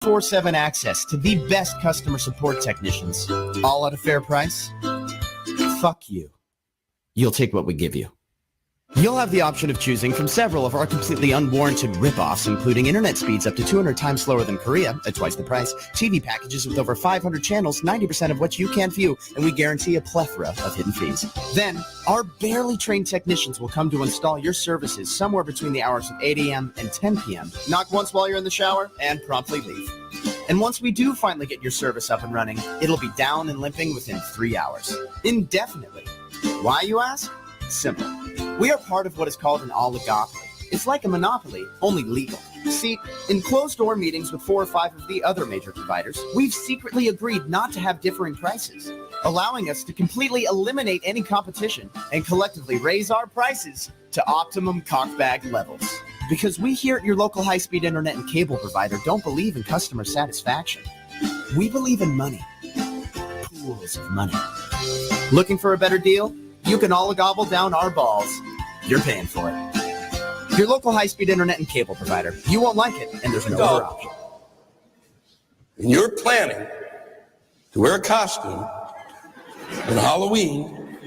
24/7 access to the best customer support technicians, all at a fair price? Fuck you. You'll take what we give you. You'll have the option of choosing from several of our completely unwarranted rip-offs, including internet speeds up to 200 times slower than Korea at twice the price, TV packages with over 500 channels, 90% of which you can't view, and we guarantee a plethora of hidden fees. Then, our barely trained technicians will come to install your services somewhere between the hours of 8 a.m. and 10 p.m. Knock once while you're in the shower, and promptly leave. And once we do finally get your service up and running, it'll be down and limping within 3 hours. Indefinitely. Why, you ask? Simple. We are part of what is called an oligopoly. It's like a monopoly, only legal. See, in closed-door meetings with 4 or 5 of the other major providers, we've secretly agreed not to have differing prices, allowing us to completely eliminate any competition and collectively raise our prices to optimum cockbag levels. Because we here at your local high-speed internet and cable provider don't believe in customer satisfaction. We believe in money. Pools of money. Looking for a better deal? You can all gobble down our balls. You're paying for it. Your local high-speed internet and cable provider. You won't like it, and there's no other option. And you're planning to wear a costume on Halloween,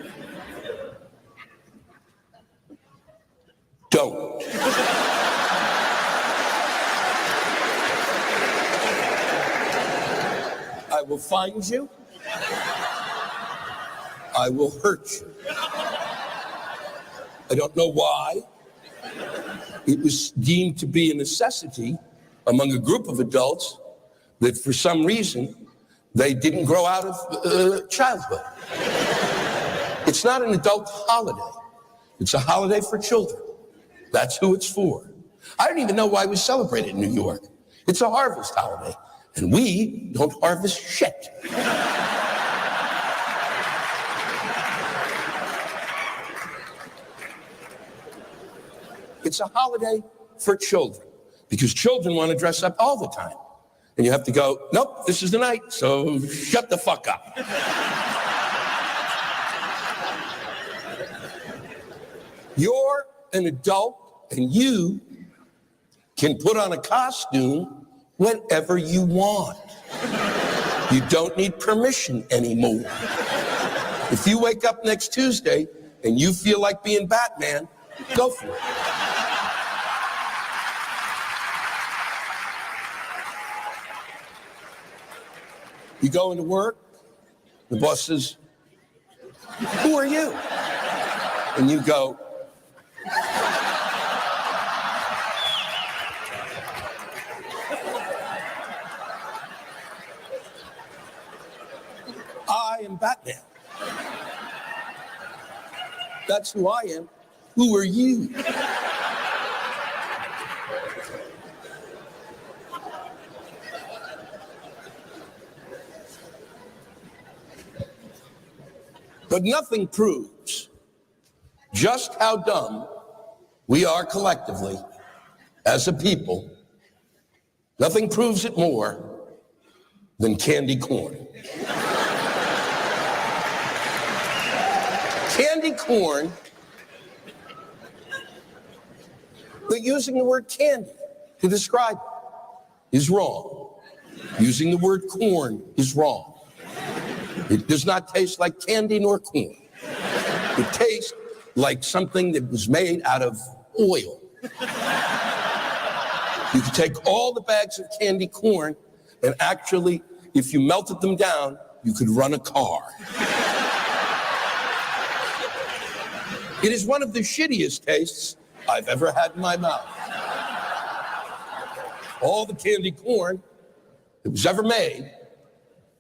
don't. I will find you. I will hurt you. I don't know why. It was deemed to be a necessity among a group of adults that for some reason they didn't grow out of childhood. It's not an adult holiday. It's a holiday for children. That's who it's for. I don't even know why we celebrate it in New York. It's a harvest holiday, and we don't harvest shit. It's a holiday for children because children want to dress up all the time. And you have to go, nope, this is the night, so shut the fuck up. You're an adult and you can put on a costume whenever you want. You don't need permission anymore. If you wake up next Tuesday and you feel like being Batman, go for it. You go into work, the boss says, who are you? And you go, I am Batman. That's who I am. Who are you? But nothing proves just how dumb we are collectively as a people. Nothing proves it more than candy corn. Candy corn, but using the word candy to describe it is wrong. Using the word corn is wrong. It does not taste like candy nor corn. It tastes like something that was made out of oil. You could take all the bags of candy corn and actually, if you melted them down, you could run a car. It is one of the shittiest tastes I've ever had in my mouth. All the candy corn that was ever made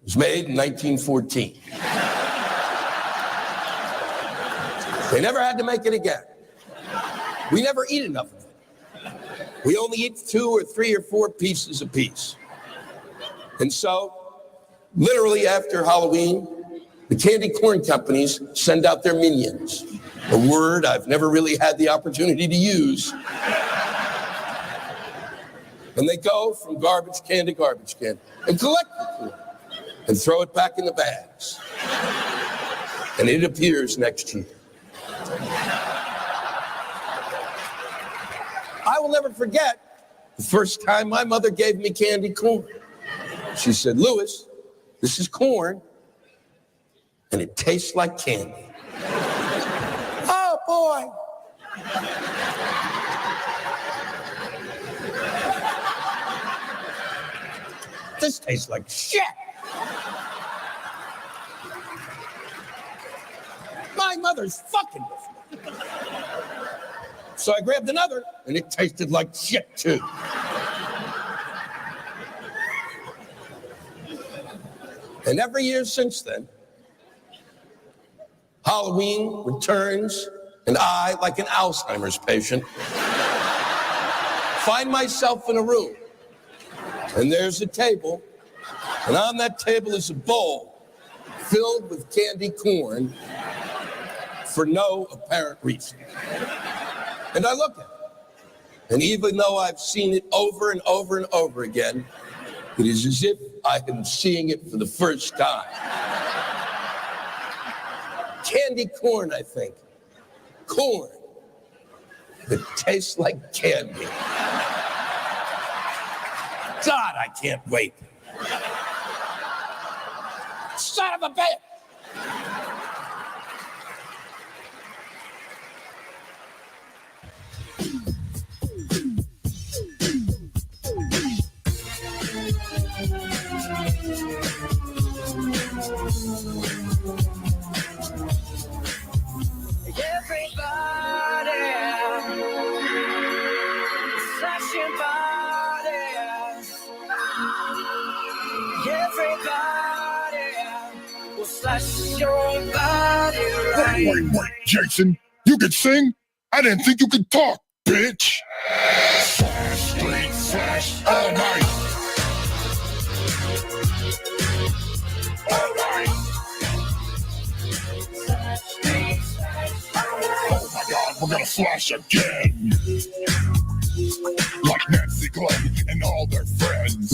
was made in 1914. They never had to make it again. We never eat enough of it. We only eat 2 or 3 or 4 pieces apiece. And so, literally after Halloween, the candy corn companies send out their minions, a word I've never really had the opportunity to use. And they go from garbage can to garbage can and collect the corn and throw it back in the bags. And it appears next year. I will never forget the first time my mother gave me candy corn. She said, Louis, this is corn, and it tastes like candy. Oh, boy. This tastes like shit. My mother's fucking with me. So I grabbed another, and it tasted like shit, too. And every year since then, Halloween returns, and I, like an Alzheimer's patient, find myself in a room. And there's a table, and on that table is a bowl filled with candy corn for no apparent reason. And I look at it, and even though I've seen it over and over and over again, it is as if I am seeing it for the first time. Candy corn, I think. Corn that tastes like candy. God, I can't wait. Son of a bitch! Wait, Jason, you can sing? I didn't think you could talk, bitch. Slash, street, slash, all night. All night. Oh my God, we're gonna slash again. Like Nancy Glenn and all their friends.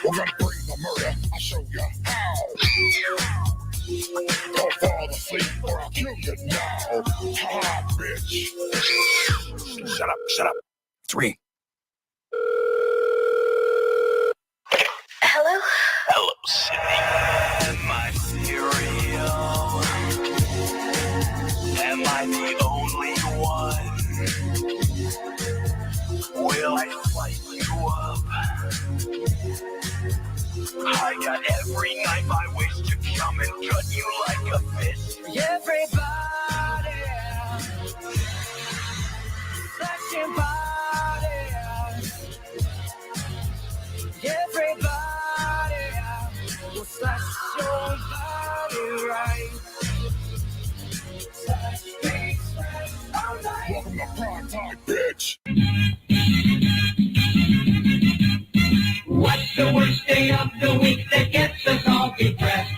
We're gonna bring the murder, I'll show you how. Don't fall asleep or I'll kill you now. Ha, bitch. Shut up. 3. Hello? Hello, Sydney. Am I cereal? Am I the only one? Will I slice you up? I got every knife I wish to come and cut you like a fish. Everybody, slash your body. Everybody, will slash your body right. Slash me, slash all night. Welcome to prime time, bitch. What's the worst day of the week that gets us all depressed?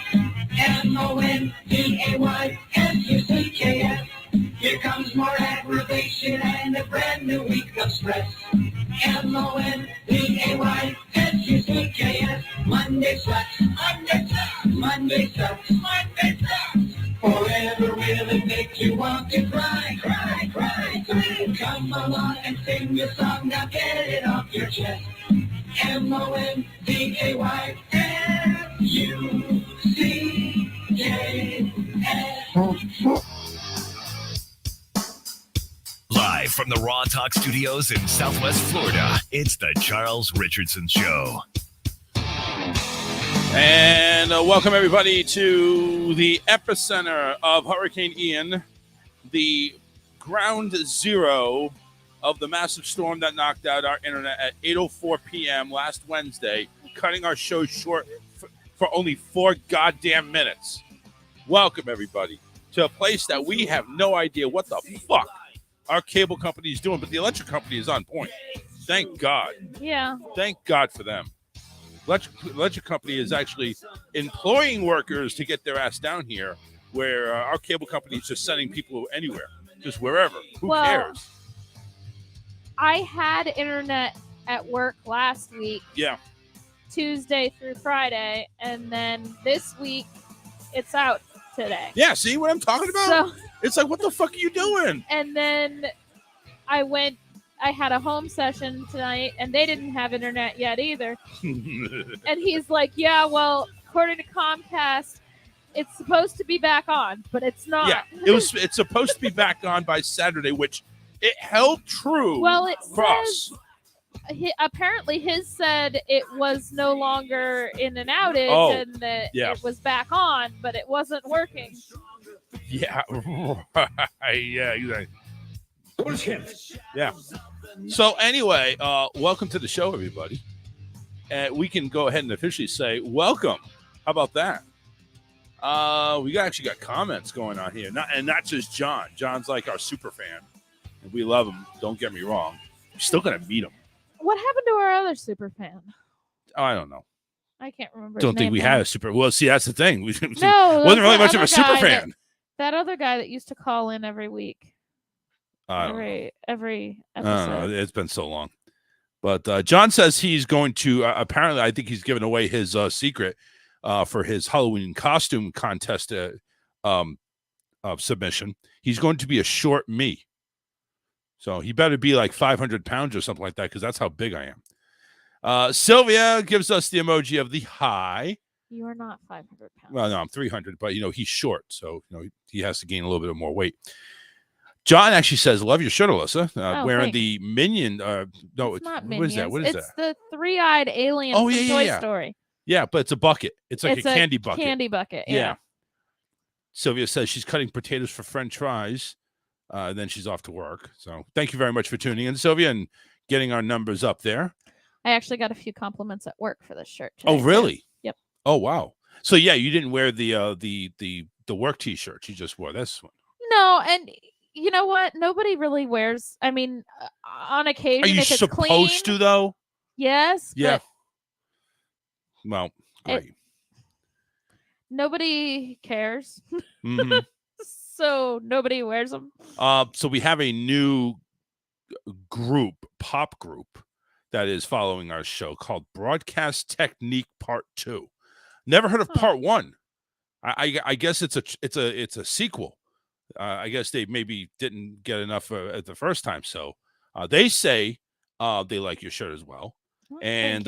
MONDAYSUCKS. Here comes more aggravation and a brand new week of stress. MONDAYSUCKS. Monday sucks. Monday sucks. Forever will it make you want to cry. Come along and sing your song, now get it off your chest. MONDAYSUCKS. Live from the Raw Talk Studios in Southwest Florida, it's the Charles Richardson Show. And welcome, everybody, to the epicenter of Hurricane Ian, the ground zero of the massive storm that knocked out our internet at 8:04 p.m. last Wednesday, cutting our show short for only 4 goddamn minutes. Welcome, everybody, to a place that we have no idea what the fuck our cable company is doing, but the electric company is on point. Thank God. Yeah. Thank God for them. Electric company is actually employing workers to get their ass down here, where our cable company is just sending people anywhere, just wherever. Who cares? I had internet at work last week. Yeah. Tuesday through Friday, and then this week it's out today. Yeah, see what I'm talking about? So, it's like, what the fuck are you doing? And then I went I had a home session tonight, and they didn't have internet yet either. And he's like, yeah, well, according to Comcast, it's supposed to be back on, but it's not. Yeah, it's supposed to be back on by Saturday, which it held true. Well, it across. says apparently his said it was no longer in an outage and that it was back on, but it wasn't working. Yeah, yeah, exactly. Yeah. So anyway, welcome to the show, everybody. We can go ahead and officially say welcome. How about that? We actually got comments going on here, not just John. John's like our super fan, and we love him. Don't get me wrong. We're still gonna meet him. What happened to our other super fan? Oh, I don't know. I can't remember. Don't think we had a super. Well, see, that's the thing. We wasn't really much of a super fan. That other guy that used to call in every week. Every episode. I don't know. It's been so long. But John says he's going to. Apparently, I think he's given away his secret for his Halloween costume contest submission. He's going to be a short me. So he better be like 500 pounds or something like that, because that's how big I am. Sylvia gives us the emoji of the high. You are not 500 pounds. Well, no, I'm 300, but he's short, so he has to gain a little bit more weight. John actually says, "Love your shirt, Alyssa." Wearing thanks. the Minion. No, it's not what Minions. is that? What is it's the three-eyed alien from Toy Story. Yeah, but it's a bucket. It's like a candy bucket. Candy bucket. Yeah. Sylvia says she's cutting potatoes for French fries. Then she's off to work. So thank you very much for tuning in, Sylvia, and getting our numbers up there. I actually got a few compliments at work for this shirt today. Oh, really? Yep. Oh, wow. So yeah, you didn't wear the work T-shirt. You just wore this one. No, and you know what? Nobody really wears. I mean, on occasion, are you if it's supposed clean, to though? Yes. Yeah. Well, great. Nobody cares. Mm-hmm. So nobody wears them. So we have a new pop group that is following our show called Broadcast Technique Part 2. Never heard of Part 1. I guess it's a sequel. I guess they maybe didn't get enough at the first time. So they say they like your shirt as well. Oh, and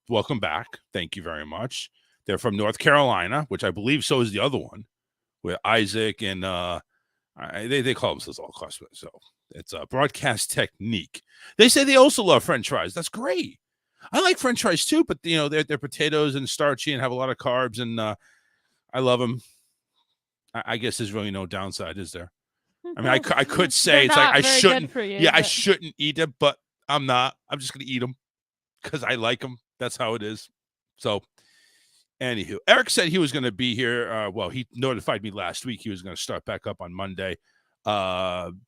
welcome back. Thank you very much. They're from North Carolina, which I believe so is the other one, with Isaac and they call themselves all class. So it's a Broadcast Technique. They say they also love French fries. That's great. I like French fries too, but they're potatoes and starchy and have a lot of carbs, and I love them. I guess there's really no downside, is there? I mean, I could say it's like I shouldn't. I shouldn't eat it, but I'm not. I'm just gonna eat them because I like them. That's how it is. So. Anywho, Eric said he was going to be here. Well, he notified me last week he was going to start back up on Monday.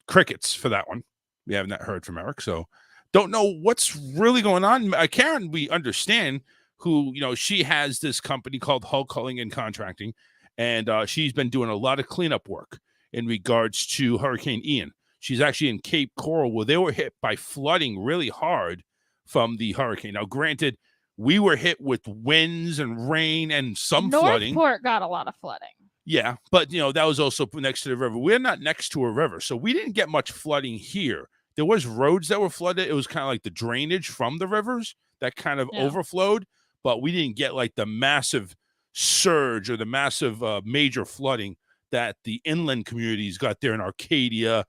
Crickets for that one. We haven't heard from Eric, so don't know what's really going on. Karen, we understand, who, she has this company called Hull Culling and Contracting, and she's been doing a lot of cleanup work in regards to Hurricane Ian. She's actually in Cape Coral, where they were hit by flooding really hard from the hurricane. Now, granted, we were hit with winds and rain and some flooding. Northport got a lot of flooding. Yeah, but, that was also next to the river. We're not next to a river, so we didn't get much flooding here. There was roads that were flooded. It was kind of like the drainage from the rivers that kind of overflowed, but we didn't get like the massive surge or the massive major flooding that the inland communities got there in Arcadia,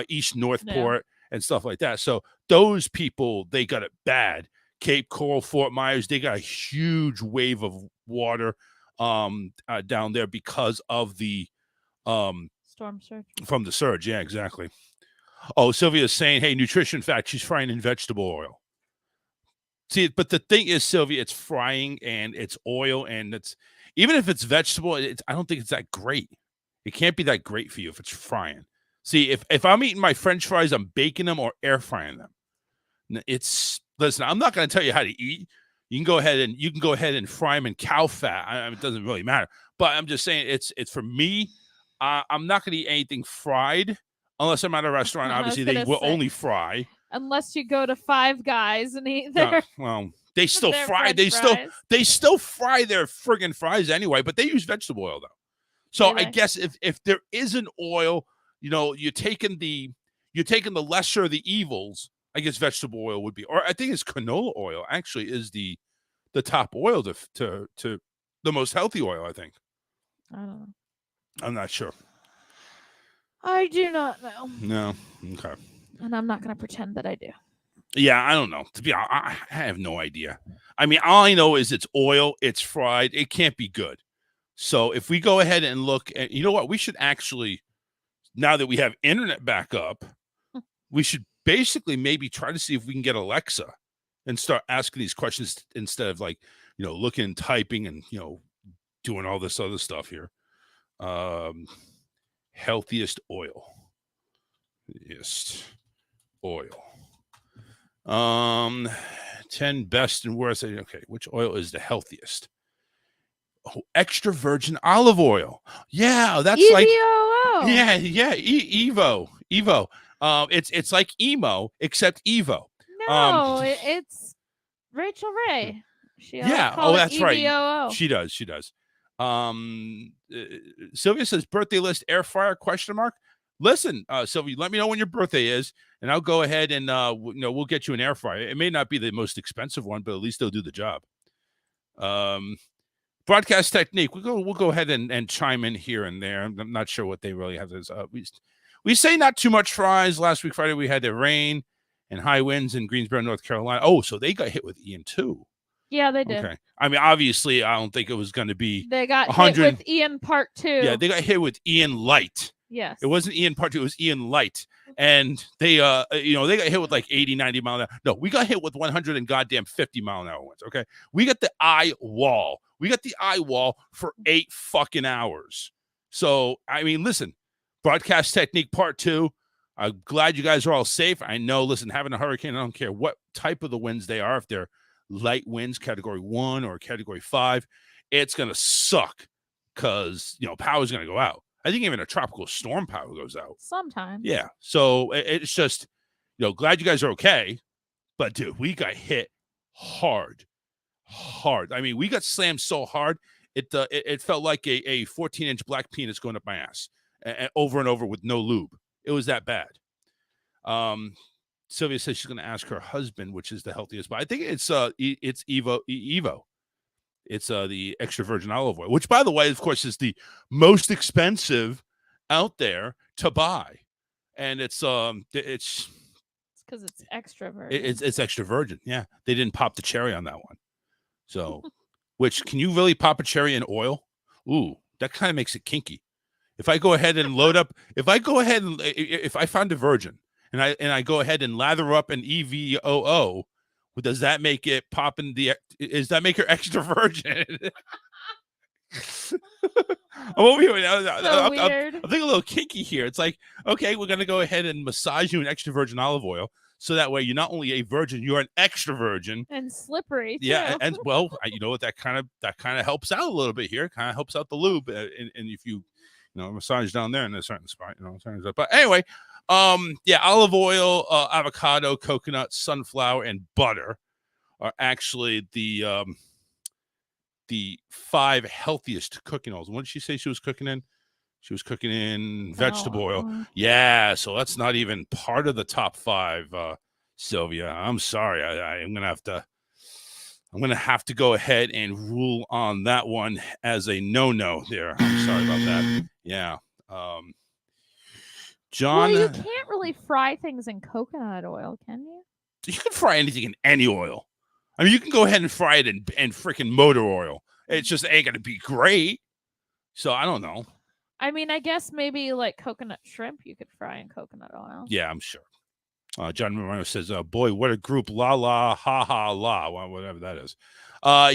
East Northport, and stuff like that. So those people, they got it bad. Cape Coral, Fort Myers, they got a huge wave of water down there because of the storm surge. From the surge. Yeah, exactly. Oh, Sylvia's saying, hey, nutrition fact, she's frying in vegetable oil. See, but the thing is, Sylvia, it's frying and it's oil, and it's even if it's vegetable, I don't think it's that great. It can't be that great for you if it's frying. See, if I'm eating my French fries, I'm baking them or air frying them. Listen, I'm not going to tell you how to eat. You can go ahead and fry them in cow fat. It doesn't really matter. But I'm just saying, it's for me. I'm not going to eat anything fried unless I'm at a restaurant. Obviously, they will only fry. Unless you go to Five Guys and eat their. Well, they still fry. French They still fry their friggin' fries anyway. But they use vegetable oil though. So I guess if there is an oil, you're taking the you're taking the lesser of the evils. I guess vegetable oil would be, or I think it's canola oil actually is the top oil to the most healthy oil. I think. I don't know. I'm not sure. I do not know. No. Okay. And I'm not going to pretend that I do. Yeah, I don't know. To be honest, I have no idea. I mean, all I know is it's oil, it's fried, it can't be good. So if we go ahead and look at, you know what, we should actually, now that we have internet back up, we should basically maybe try to see if we can get Alexa and start asking these questions instead of like, looking and typing and, doing all this other stuff here. Healthiest oil. Yes. Oil. 10 best and worst. Okay, which oil is the healthiest? Oh, extra virgin olive oil. Yeah, that's EVO. like Evo. It's like emo except Evo. No, it's Rachel Ray. She that's EVOO. right. She does. Sylvia says birthday list air fryer ? Listen, Sylvia, let me know when your birthday is, and I'll go ahead and we'll get you an air fryer. It may not be the most expensive one, but at least they'll do the job. Broadcast technique. We'll go ahead and chime in here and there. I'm not sure what they really have. We say not too much fries. Last week Friday we had the rain and high winds in Greensboro, North Carolina. Oh, so they got hit with Ian too. Yeah, they did. Okay. I mean, obviously, I don't think it was going to be. They got hit with Ian Part 2. Yeah, they got hit with Ian Light. Yes. It wasn't Ian Part 2, it was Ian Light. And they got hit with like 80, 90 mile an hour. No, we got hit with 100 and goddamn 50 mile an hour winds, okay? We got the eye wall. We got the eye wall for 8 fucking hours. So, I mean, listen, broadcast technique Part 2. I'm glad you guys are all safe. I know, listen, having a hurricane, I don't care what type of the winds they are, if they're light winds, category 1 or category 5, it's going to suck because, power's going to go out. I think even a tropical storm power goes out. Sometimes. Yeah. So it's just, glad you guys are okay. But, dude, we got hit hard. I mean, we got slammed so hard, it felt like a 14-inch black penis going up my ass over and over with no lube. It was that bad. Sylvia says she's going to ask her husband, which is the healthiest. But I think it's Evo. It's the extra virgin olive oil, which, by the way, of course, is the most expensive out there to buy, and it's because it's extra virgin. It's extra virgin. Yeah, they didn't pop the cherry on that one. So, which can you really pop a cherry in oil? Ooh, that kind of makes it kinky. If I go ahead and load up, if I find a virgin and I go ahead and lather up an EVOO. Does that make it pop in does that make her extra virgin? I'm over here. I'm thinking a little kinky here. It's like, okay, we're going to go ahead and massage you in extra virgin olive oil. So that way you're not only a virgin, you're an extra virgin. And slippery, too. Yeah, and well, you know what, that kind of helps out a little bit here. Kind of helps out the lube. And if you massage down there in a certain spot, but anyway, olive oil, avocado, coconut, sunflower, and butter are actually the 5 healthiest cooking oils. What did she say she was cooking in? She was cooking in vegetable oil. Yeah, so that's not even part of the top 5, Sylvia. I'm sorry. I'm gonna have to go ahead and rule on that one as a no there. I'm sorry about that. Yeah. John, well, you can't really fry things in coconut oil, can you? You can fry anything in any oil. I mean, you can go ahead and fry it in freaking motor oil. It just ain't gonna be great. So I don't know. I mean, I guess maybe like coconut shrimp you could fry in coconut oil. Yeah, I'm sure. John Moreno says, boy, what a group. La, la, ha, ha, la. Whatever that is.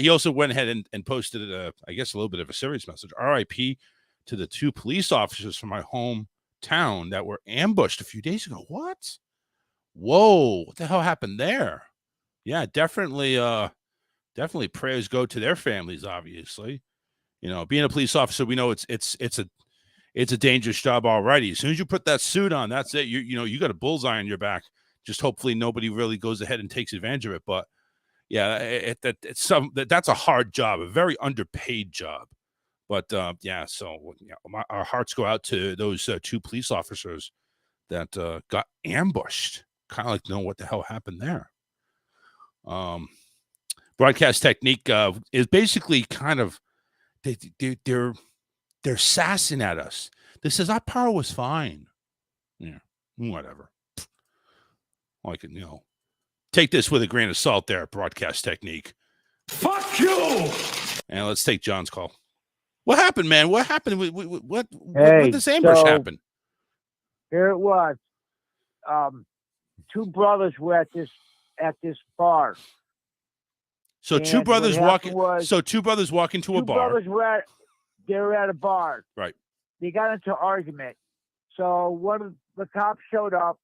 He also went ahead and posted, I guess, a little bit of a serious message. RIP to the 2 police officers from my hometown that were ambushed a few days ago. What? Whoa. What the hell happened there? Yeah, definitely prayers go to their families, obviously. Being a police officer, we know it's a dangerous job already. As soon as you put that suit on, that's it. You got a bullseye on your back. Just hopefully nobody really goes ahead and takes advantage of it. But yeah, that's a hard job, a very underpaid job. But so our hearts go out to those 2 police officers that got ambushed. Kind of like know what the hell happened there. Broadcast technique is basically kind of they're sassing at us. They says our power was fine. Yeah, whatever. I can take this with a grain of salt. There, broadcast technique. Fuck you! And let's take John's call. What happened, man? What happened? What this ambush happen? Here it was. Two brothers were at this bar. So two brothers walking. So two brothers walking to a bar. Two brothers were at a bar. Right. They got into an argument. So one of the cops showed up.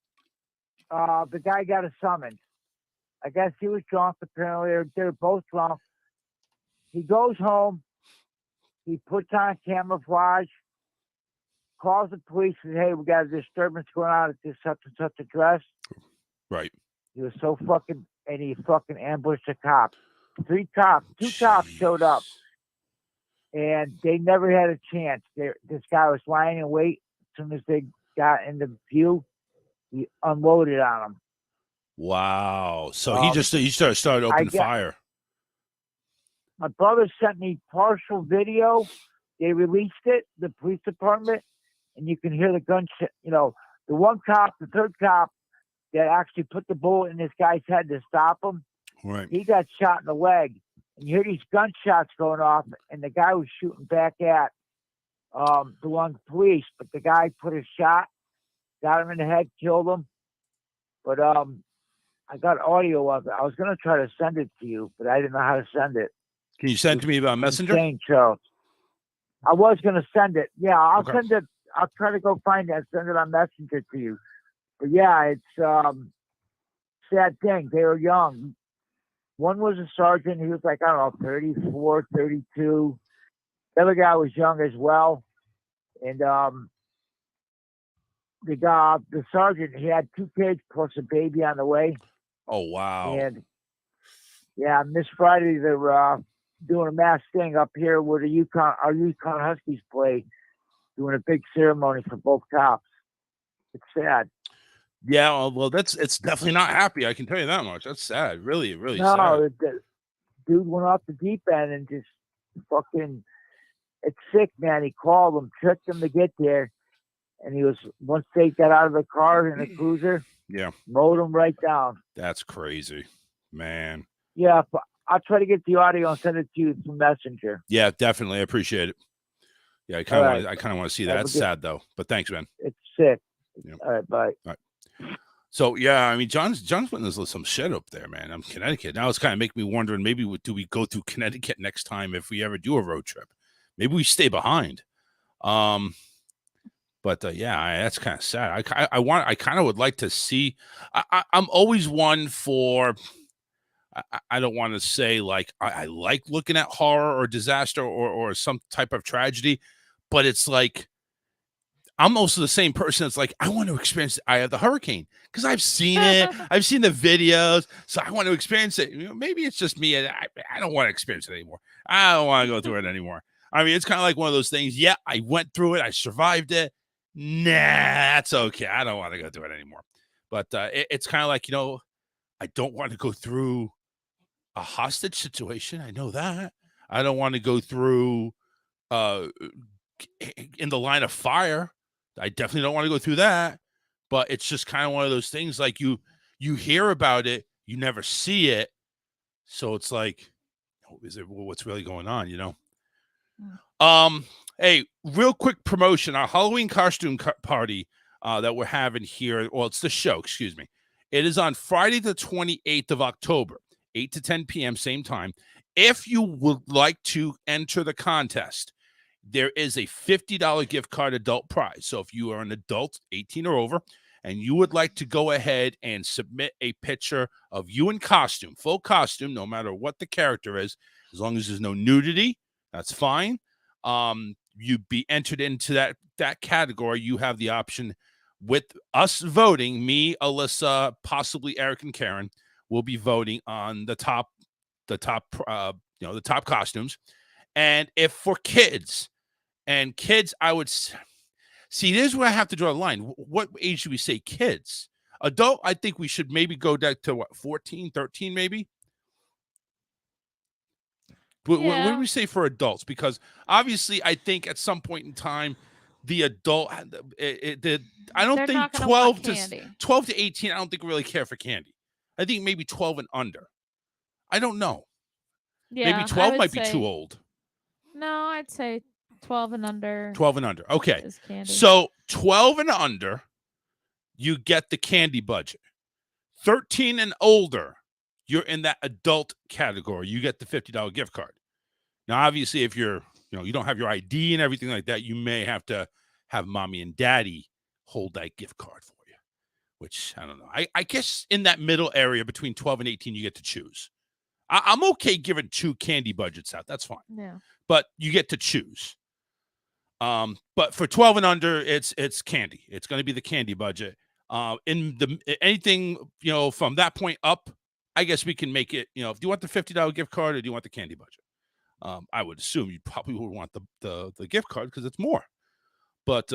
The guy got a summons. I guess he was drunk. Apparently, they were both drunk. He goes home. He puts on camouflage. Calls the police and says, "Hey, we got a disturbance going on at this such and such address." Right. He was so fucking, and he fucking ambushed a cop. Two cops showed up, and they never had a chance. This guy was lying in wait. As soon as they got into view, he unloaded on him. Wow. So he started opening fire. My brother sent me partial video. They released it, the police department, and you can hear the gunshot. The one cop, the third cop that actually put the bullet in this guy's head to stop him. Right. He got shot in the leg. And you hear these gunshots going off, and the guy was shooting back at the one police, but the guy put a shot, got him in the head, killed him. But I got audio of it. I was going to try to send it to you, but I didn't know how to send it. Can you send it to me about Messenger? Insane, Charles. I was going to send it. Yeah, I'll Okay. send it. I'll try to go find it and send it on Messenger to you. But yeah, it's sad thing. They were young. One was a sergeant. He was like, I don't know, 34, 32. The other guy was young as well. And the sergeant, he had 2 kids plus a baby on the way. Oh, wow. And yeah, this Friday they're doing a mass thing up here where our Yukon Huskies play, doing a big ceremony for both cops. It's sad. Yeah, well, it's definitely not happy. I can tell you that much. That's sad. Really, really sad. No, the dude went off the deep end and just fucking. It's sick, man. He called them, tricked them to get there, and once they got out of the car in a cruiser, mowed them right down. That's crazy, man. Yeah, I'll try to get the audio and send it to you through Messenger. Yeah, definitely. I appreciate it. Yeah, I kind of want to see that. That's sad though. But thanks, man. It's sick. Yeah. All right, bye. All right. So yeah, I mean, John's witnessed some shit up there, man. I'm Connecticut now. It's kind of making me wondering. Maybe do we go through Connecticut next time if we ever do a road trip? Maybe we stay behind. But yeah, that's kind of sad. I kind of would like to see. I'm always one for. I don't want to say like I like looking at horror or disaster or some type of tragedy, but it's like I'm also the same person. It's like I want to experience the eye of the hurricane because I've seen it. I've seen the videos, so I want to experience it. Maybe it's just me. I don't want to experience it anymore. I don't want to go through it anymore. I mean, it's kind of like one of those things. Yeah, I went through it. I survived it. Nah, that's okay. I don't want to go through it anymore. But it's kind of like, I don't want to go through a hostage situation. I know that. I don't want to go through in the line of fire. I definitely don't want to go through that. But it's just kind of one of those things like you hear about it, you never see it. So it's like, is it what's really going on, Hey, real quick promotion. Our Halloween costume party that we're having here. Well, it's the show, excuse me. It is on Friday the 28th of October. 8 to 10 p.m., same time. If you would like to enter the contest, there is a $50 gift card adult prize. So if you are an adult, 18 or over, and you would like to go ahead and submit a picture of you in costume, full costume, no matter what the character is, as long as there's no nudity, that's fine. You'd be entered into that category. You have the option with us voting, me, Alyssa, possibly Eric and Karen, will be voting on the top costumes. And if for kids, I would See, this is where I have to draw a line. What age should we say kids? Adult, I think we should maybe go back to what, 14, 13 maybe? What do we say for adults? Because obviously, I think at some point in time, the adult, I don't They're think not gonna 12 want to candy. 12 to 18, I don't think really care for candy. I think maybe 12 and under. I don't know. Yeah, Maybe I 12 would might be say- too old. No, I'd say 12 and under. 12 and under. Okay. Is candy. So 12 and under, you get the candy budget. 13 and older, you're in that adult category. You get the $50 gift card. Now, obviously, if you don't have your ID and everything like that, you may have to have mommy and daddy hold that gift card for you, which I don't know. I guess in that middle area between 12 and 18, you get to choose. I'm okay giving 2 candy budgets out. That's fine. Yeah. But you get to choose. But for 12 and under, it's candy. It's going to be the candy budget. In the anything, from that point up, I guess we can make it, if you want the $50 gift card or do you want the candy budget? I would assume you probably would want the gift card because it's more. But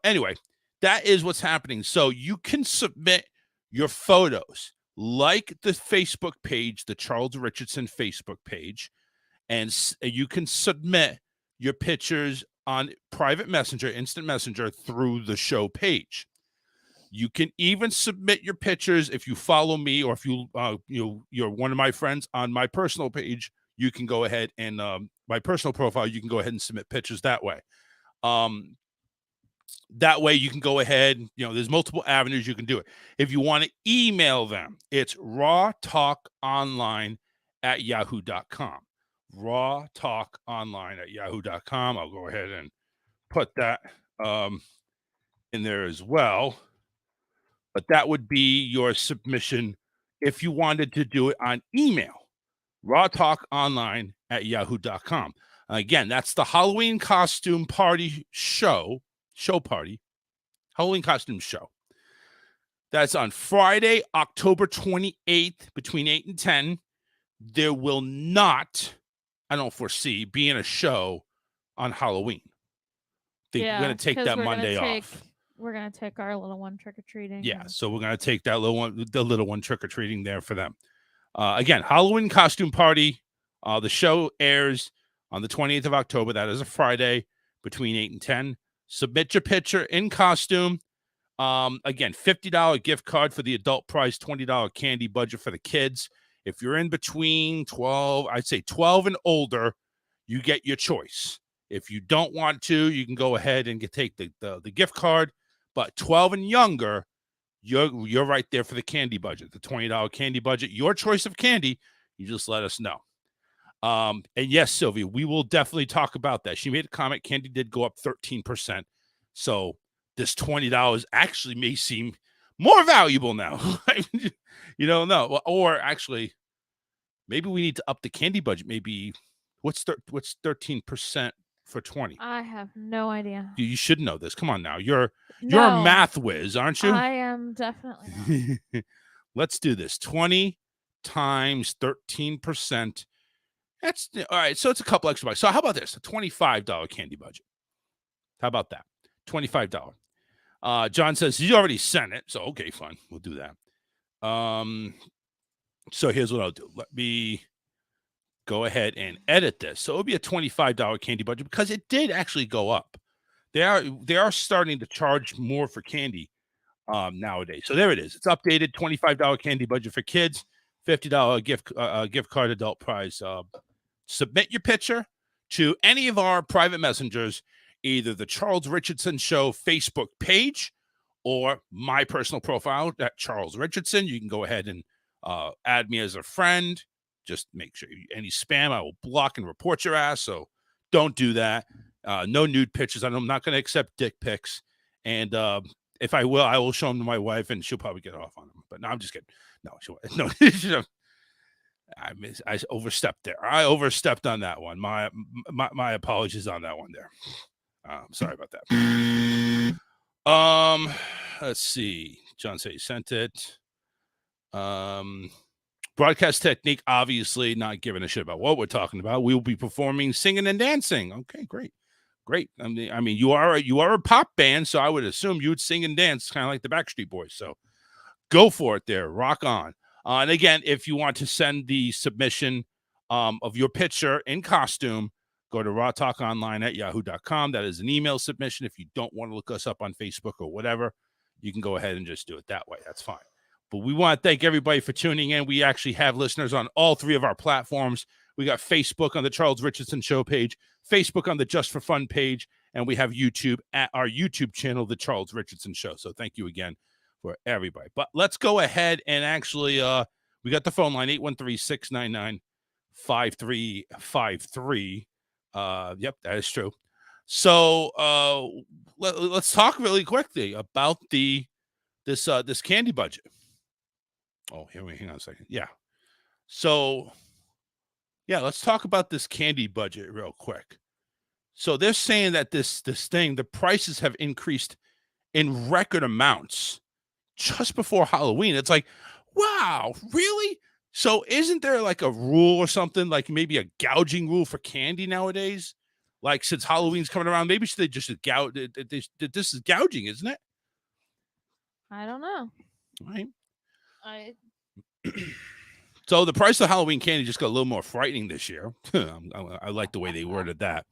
anyway, that is what's happening. So you can submit your photos like the Facebook page, the Charles Richardson Facebook page, and you can submit your pictures on private messenger, instant messenger through the show page. You can even submit your pictures if you follow me or if you're one of my friends on my personal page. You can go ahead and my personal profile. You can go ahead and submit pictures that way. That way you can go ahead. There's multiple avenues you can do it. If you want to email them, it's rawtalkonline@yahoo.com. rawtalkonline@yahoo.com. I'll go ahead and put that in there as well. But that would be your submission if you wanted to do it on email. rawtalkonline@yahoo.com. Again, that's the Halloween costume party show party. Halloween costume show. That's on Friday, October 28th, between 8 and 10. There will not, I don't foresee, being a show on Halloween. We're going to take that Monday off. We're going to take our little one trick-or-treating. Yeah, so we're going to take that the little one trick-or-treating there for them. Again, Halloween costume party. The show airs on the 28th of October. That is a Friday between 8 and 10. Submit your picture in costume. Again, $50 gift card for the adult price, $20 candy budget for the kids. If you're in between 12, I'd say 12 and older, you get your choice. If you don't want to, you can go ahead and take the gift card. But 12 and younger, you're right there for the candy budget, the $20 candy budget. Your choice of candy. You just let us know. And yes, Sylvia, we will definitely talk about that. She made a comment. Candy did go up 13%. So this $20 actually may seem more valuable now. No. Or actually, maybe we need to up the candy budget. Maybe what's 13% for 20? I have no idea. You should know this. Come on now. You're a math whiz, aren't you? I am definitely not. Let's do this. 20 times 13%. That's all right. So it's a couple extra bucks. So how about this? A $25 candy budget. How about that? $25. John says he already sent it. So okay, fine. We'll do that. So here's what I'll do. Let me go ahead and edit this. So it'll be a $25 candy budget because it did actually go up. They are starting to charge more for candy nowadays. So there it is. It's updated. $25 candy budget for kids. $50 gift card adult price. Submit your picture to any of our private messengers, either the Charles Richardson Show Facebook page or my personal profile at Charles Richardson. You can go ahead and add me as a friend. Just make sure any spam, I will block and report your ass. So don't do that. No nude pictures. I'm not going to accept dick pics. And if I will show them to my wife, and she'll probably get off on them. But no, I'm just kidding. No, I overstepped there. I overstepped on that one. My apologies on that one there. Sorry about that. Let's see. John said he sent it. Broadcast technique, obviously not giving a shit about what we're talking about. We will be performing singing and dancing. Okay, great. Great. I mean, you are a pop band, so I would assume you would sing and dance kind of like the Backstreet Boys. So go for it there. Rock on. And again, if you want to send the submission of your picture in costume, go to rawtalkonline@yahoo.com. That is an email submission. If you don't want to look us up on Facebook or whatever, you can go ahead and just do it that way. That's fine. But we want to thank everybody for tuning in. We actually have listeners on all three of our platforms. We got Facebook on the Charles Richardson Show page, Facebook on the Just for Fun page, and we have YouTube at our YouTube channel, The Charles Richardson Show. So thank you again for everybody. But let's go ahead and actually, we got the phone line, 813-699-5353. Yep, that is true. So let's talk really quickly about this candy budget. Oh, hang on a second. Yeah. So, yeah, let's talk about this candy budget real quick. So they're saying that this thing, the prices have increased in record amounts just before Halloween. It's like, wow, really? So isn't there like a rule or something, like maybe a gouging rule for candy nowadays? Like since Halloween's coming around, maybe they just gouge. This is gouging, isn't it? I don't know. Right. I So the price of Halloween candy just got a little more frightening this year. I like the way they worded that.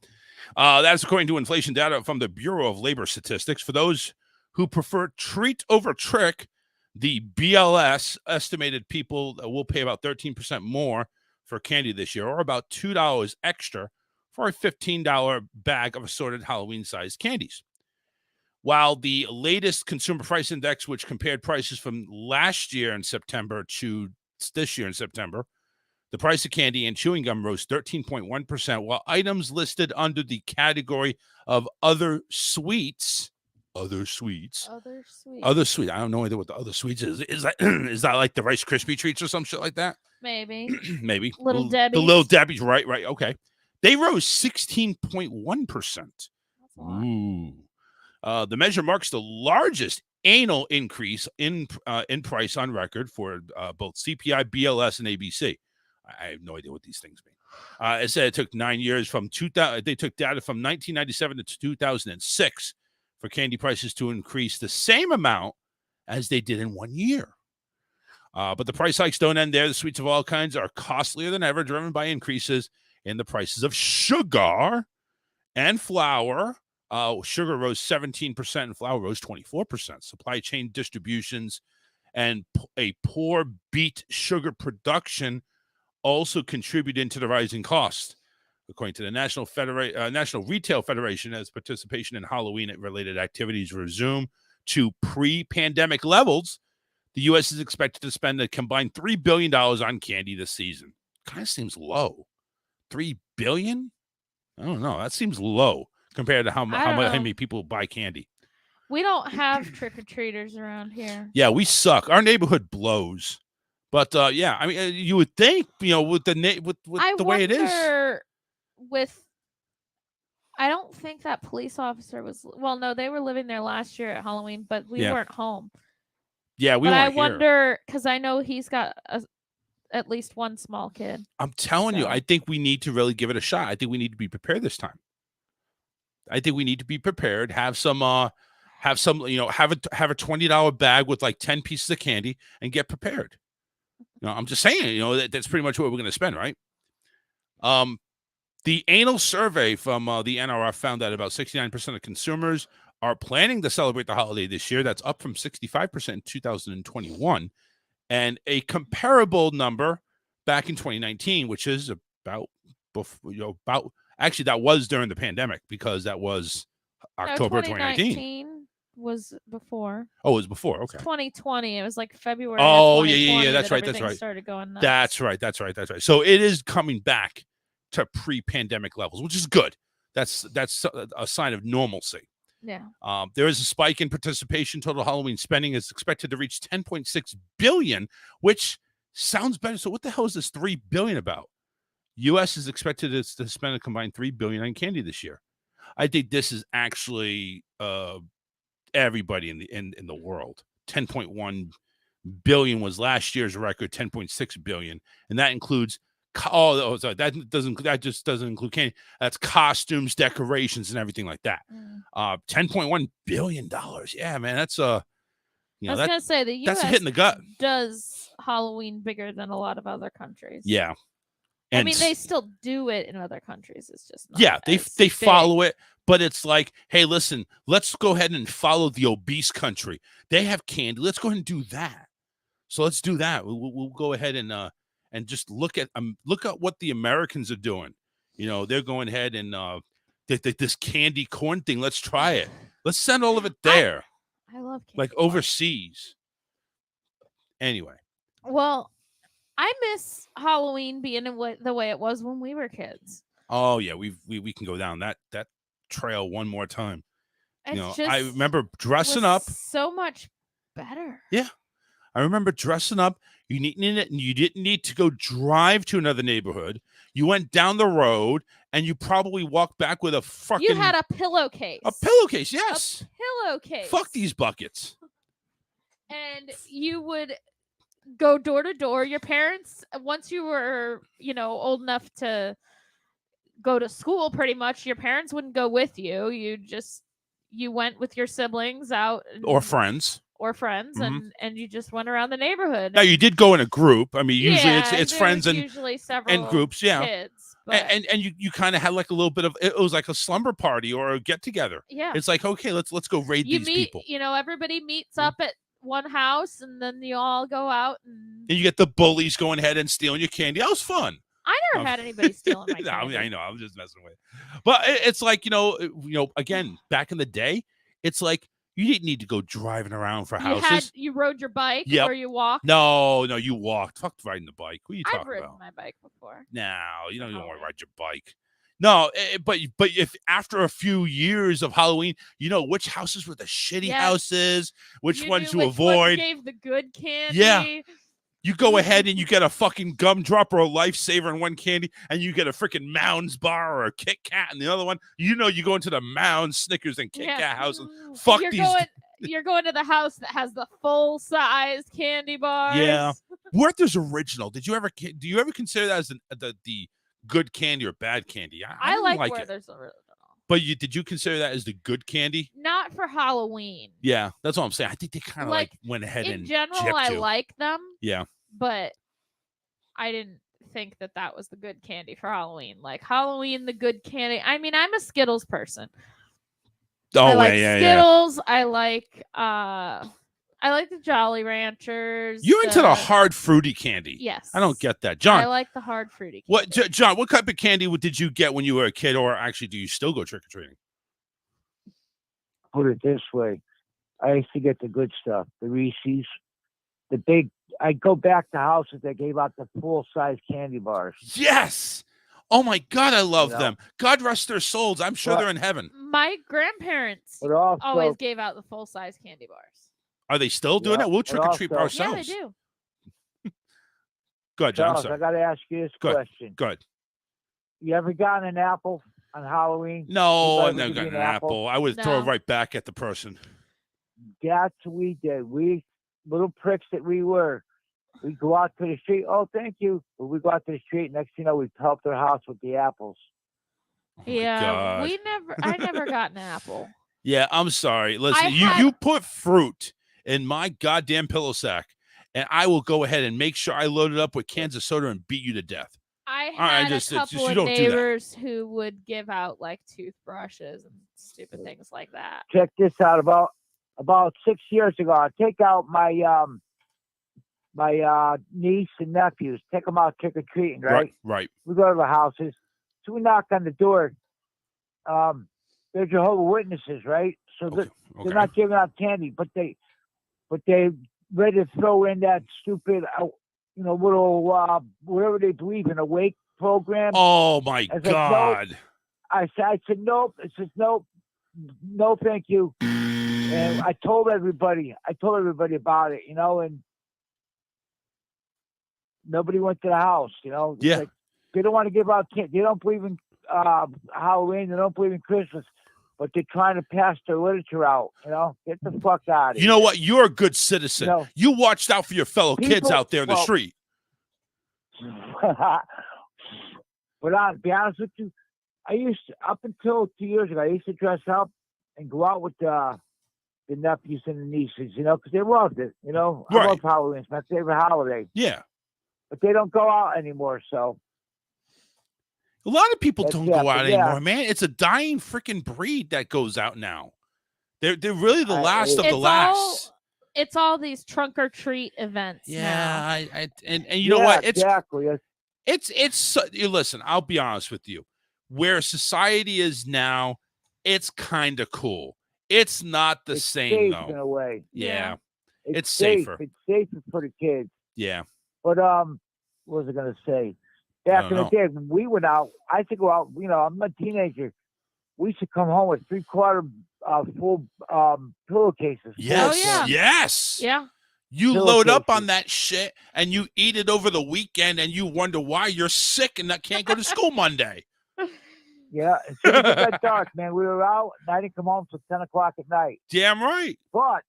That's according to inflation data from the Bureau of Labor Statistics. For those who prefer treat over trick, the BLS estimated people will pay about 13% more for candy this year, or about $2 extra for a $15 bag of assorted Halloween-sized candies. While the latest consumer price index, which compared prices from last year in September to this year in September, the price of candy and chewing gum rose 13.1%, while items listed under the category of other sweets. I don't know what the other sweets is. Is that like the Rice Krispie treats or some shit like that? maybe. Maybe. Little The Debbie's. Little Debbie's, right. Okay. They rose 16.1%. That's a lot. Ooh. The measure marks the largest annual increase in price on record for both CPI, BLS, and ABC. I have no idea what these things mean. It said it took 9 years from 2000. They took data from 1997 to 2006 for candy prices to increase the same amount as they did in 1 year. But the price hikes don't end there. The sweets of all kinds are costlier than ever, driven by increases in the prices of sugar and flour. Sugar rose 17% and flour rose 24%. Supply chain distributions and a poor beet sugar production also contributed to the rising cost. According to the National Retail Federation, as participation in Halloween-related activities resume to pre-pandemic levels, the U.S. is expected to spend a combined $3 billion on candy this season. Kind of seems low. $3 billion? I don't know. That seems low compared to how many people buy candy. We don't have trick-or-treaters around here. Yeah, we suck. Our neighborhood blows. But yeah, I mean, you would think, with the way it is. I don't think that police officer was. Well, no, they were living there last year at Halloween, but we weren't home. Yeah, we but weren't I wonder, because I know he's got at least one small kid. I'm telling you, I think we need to really give it a shot. I think we need to be prepared this time. I think we need to be prepared. Have a $20 bag with like 10 pieces of candy and get prepared. I'm just saying, that's pretty much what we're going to spend, right? The annual survey from the NRF found that about 69% of consumers are planning to celebrate the holiday this year. That's up from 65% in 2021. And a comparable number back in 2019, which is actually that was during the pandemic, because that was October 2019. Was before. Oh, it was before. Okay. 2020. It was like February. Oh, yeah. That's right. Started going nuts. That's right. So it is coming back to pre-pandemic levels, which is good. That's a sign of normalcy. Yeah. There is a spike in participation. Total Halloween spending is expected to reach $10.6 billion, which sounds better. So what the hell is this $3 billion about? U.S. is expected to spend a combined $3 billion on candy this year. I think this is actually everybody in the world. 10.1 billion was last year's record. 10.6 billion, and that includes Sorry, that just doesn't include candy. That's costumes, decorations, and everything like that. $10.1 billion. Yeah, man, that's I was gonna say the U.S. that's a hit in the gut. does Halloween bigger than a lot of other countries. Yeah, I mean they still do it in other countries. It's just not they as they big. follow it, but it's like, hey, listen, let's go ahead and follow the obese country. They have candy. Let's go ahead and do that. So let's do that. We'll go ahead and just look at what the Americans are doing. You know, they're going ahead and this candy corn thing. Let's try it. Let's send all of it there. I love candy like corn. overseas. Anyway. Well, I miss Halloween being the way it was when we were kids. Oh yeah, we can go down that trail one more time. It's I remember dressing up so much better. Yeah. I remember dressing up. You didn't need to go drive to another neighborhood. You went down the road and you probably walked back with a fucking. You had a pillowcase. A pillowcase, yes. A pillowcase. Fuck these buckets. And you would go door to door. Your parents, once you were, old enough to go to school, pretty much, your parents wouldn't go with you. You went with your siblings out. Or friends. And you just went around the neighborhood. Now you did go in a group. I mean, usually it's friends and usually several and groups, yeah. Kids, and you kind of had like a little bit of, it was like a slumber party or a get together. Yeah, it's like, okay, let's go raid these people. Everybody meets up at one house, and then you all go out and you get the bullies going ahead and stealing your candy. That was fun. I never had anybody stealing my candy. I know. I'm just messing with it. But it's like, again, back in the day, it's like you didn't need to go driving around for houses. You rode your bike or you walked? No, you walked. Fuck riding the bike. What are you talking about? I've ridden my bike before. No, you don't want to ride your bike. No, but if after a few years of Halloween, you know which houses were the shitty houses, which ones to avoid. Which gave the good candy. Yeah. You go ahead and you get a fucking gumdrop or a lifesaver in one candy, and you get a freaking Mounds bar or a Kit Kat in the other one. You go into the Mounds, Snickers, and Kit Kat house and fuck these. You're going to the house that has the full-sized candy bars. Yeah, Werther's Original. Do you ever consider that as the good candy or bad candy? I like Werther's Original. But did you consider that as the good candy? Not for Halloween. Yeah, that's what I'm saying. I think they kind of like went ahead and in general, I like them. Yeah, but I didn't think that was the good candy for Halloween. Like Halloween, the good candy. I mean, I'm a Skittles person. Oh, I like Skittles. Yeah. I like the Jolly Ranchers. You're into the hard fruity candy. Yes. I don't get that. John. I like the hard fruity candy. John, what type of candy did you get when you were a kid, or actually do you still go trick-or-treating? Put it this way. I used to get the good stuff, the Reese's, I'd go back to houses that gave out the full-size candy bars. Yes! Oh my God, I love them. God rest their souls. I'm sure they're in heaven. My grandparents always gave out the full-size candy bars. Are they still doing it? We'll trick or treat ourselves. Yeah, they do. Go ahead, John. Charles, I got to ask you this question. Go ahead. You ever gotten an apple on Halloween? No, I've never gotten an apple. I would throw it right back at the person. That's what we did. We little pricks that we were. We go out to the street. Oh, thank you. But we go out to the street. Next thing you know, we helped their house with the apples. Yeah, I never got an apple. Yeah, I'm sorry. Listen, you put fruit in my goddamn pillow sack, and I will go ahead and make sure I load it up with cans of soda and beat you to death. I had a couple of neighbors who would give out like toothbrushes and stupid things like that. Check this out. About 6 years ago, I take out my niece and nephews. Take them out trick or treating, right? Right. We go to the houses. So we knock on the door. They're Jehovah's Witnesses, right? So they're not giving out candy, but they ready to throw in that stupid, little whatever they believe in, awake program. Oh my God! I said nope. It says nope, no, thank you. And I told everybody about it, and nobody went to the house. Yeah. Like, they don't want to give out candy. They don't believe in Halloween. They don't believe in Christmas. But they're trying to pass their literature out, Get the fuck out of here. You know what? You're a good citizen. You watched out for your fellow kids out there in the street. But to be honest with you, I used to, up until 2 years ago, I used to dress up and go out with the nephews and the nieces, because they loved it. I Right. love Halloween. It's my favorite holiday. Yeah. But they don't go out anymore, so. A lot of people That's don't it, go out but yeah. anymore, man. It's a dying freaking breed that goes out now. They're really the last of the last. It's all these trunk or treat events. Yeah, now. and you know what? Exactly. It's listen, I'll be honest with you. Where society is now, it's kind of cool. It's not the same safe though. in a way. Yeah. It's safe. safer. It's safer for the kids. Yeah. But what was I gonna say? Back in the day when we went out, I used to go out. I'm a teenager. We used to come home with 3/4 full pillowcases. Yes. Oh, yeah. Yes. Yeah. You load up on that shit and you eat it over the weekend and you wonder why you're sick and not can't go to school Monday. Yeah, as soon as it got dark, man, we were out, and I didn't come home till 10 o'clock at night. Damn right. But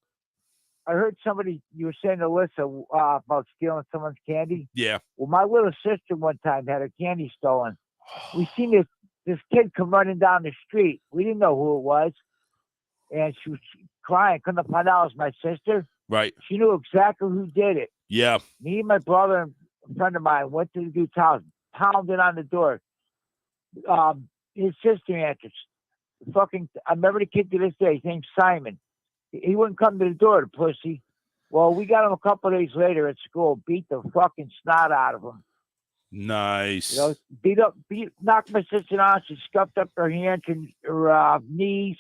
I heard you were saying to Alyssa about stealing someone's candy. Yeah. Well, my little sister one time had her candy stolen. We seen this kid come running down the street. We didn't know who it was. And she was crying, couldn't find out it was my sister. Right. She knew exactly who did it. Yeah. Me and my brother and a friend of mine went to the dude's house, pounded on the door. His sister answered. I remember the kid to this day. His name's Simon. He wouldn't come to the door, the pussy. Well, we got him a couple of days later at school, beat the fucking snot out of him. Nice. Knocked my sister down. She scuffed up her hands and her knees.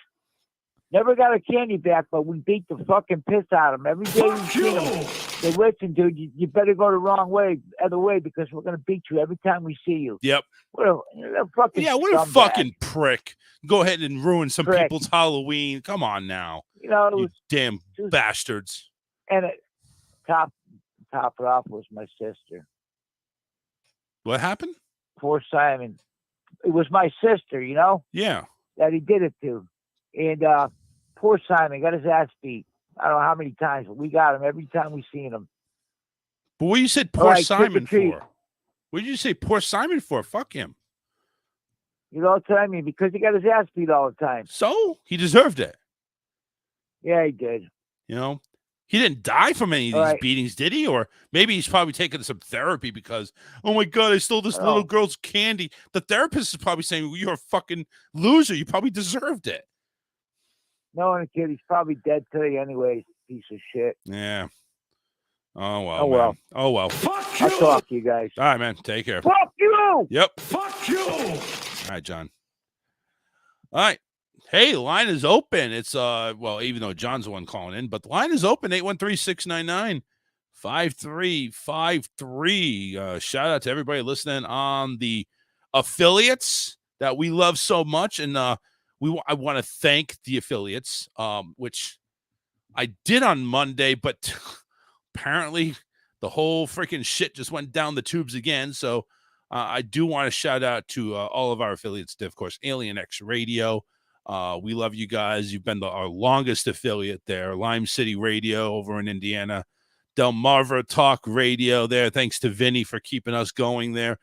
Never got her candy back, but we beat the fucking piss out of him. Every day we see him. They listen, dude, you better go the other way, because we're going to beat you every time we see you. Yep. What a fucking what a scumbag. fucking prick. Go ahead and ruin some Prick. people's Halloween. Come on now. You damn bastards. And top it off was my sister. What happened? Poor Simon. It was my sister, Yeah. that he did it to. And poor Simon got his ass beat. I don't know how many times, but we got him every time we seen him. But what you said poor All right, Simon trick or treat. for? What did you say poor Simon for? Fuck him. You know what I mean? Because he got his ass beat all the time. So he deserved it. Yeah, he did. He didn't die from any of All these right. beatings, did he? Or maybe he's probably taking some therapy because, oh my God, I stole this little girl's candy. The therapist is probably saying, well, you're a fucking loser. You probably deserved it. No, and kid, he's probably dead today anyways. Piece of shit. Yeah. Oh, well. Oh, well. Man. Oh, well. I'll talk to you guys. All right, man. Take care. Fuck you! Yep. Fuck you! All right, John. All right. Hey, the line is open. It's even though John's the one calling in, but the line is open, 813-699-5353. Shout out to everybody listening on the affiliates that we love so much. And I want to thank the affiliates, which I did on Monday, but apparently the whole freaking shit just went down the tubes again. So I do want to shout out to all of our affiliates, of course, Alien X Radio. We love you guys. You've been our longest affiliate there. Lime City Radio over in Indiana. Delmarva Talk Radio there. Thanks to Vinny for keeping us going there.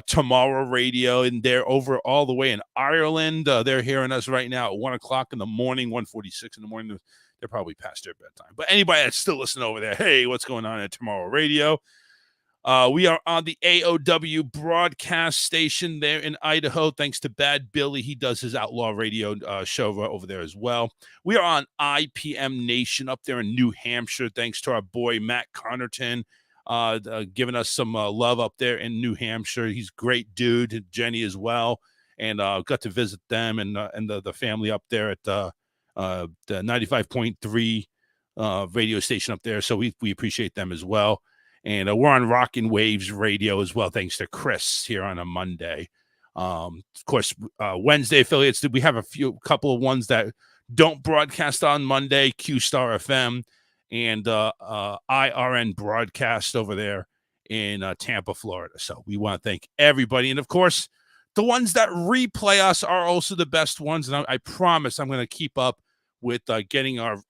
Tomorrow Radio, and they're over all the way in Ireland. They're hearing us right now at 1 o'clock in the morning, 1:46 in the morning. They're probably past their bedtime. But anybody that's still listening over there, hey, what's going on at Tomorrow Radio? We are on the AOW broadcast station there in Idaho. Thanks to Bad Billy. He does his Outlaw Radio show over there as well. We are on IPM Nation up there in New Hampshire. Thanks to our boy Matt Connerton, giving us some love up there in New Hampshire. He's a great dude. Jenny as well. And got to visit them and the family up there at the 95.3 radio station up there. So we appreciate them as well. And we're on Rockin' Waves Radio as well, thanks to Chris here on a Monday. Of course, Wednesday affiliates, we have a couple of ones that don't broadcast on Monday, Q Star FM and IRN broadcast over there in Tampa, Florida. So we want to thank everybody. And of course, the ones that replay us are also the best ones. And I promise I'm going to keep up with getting our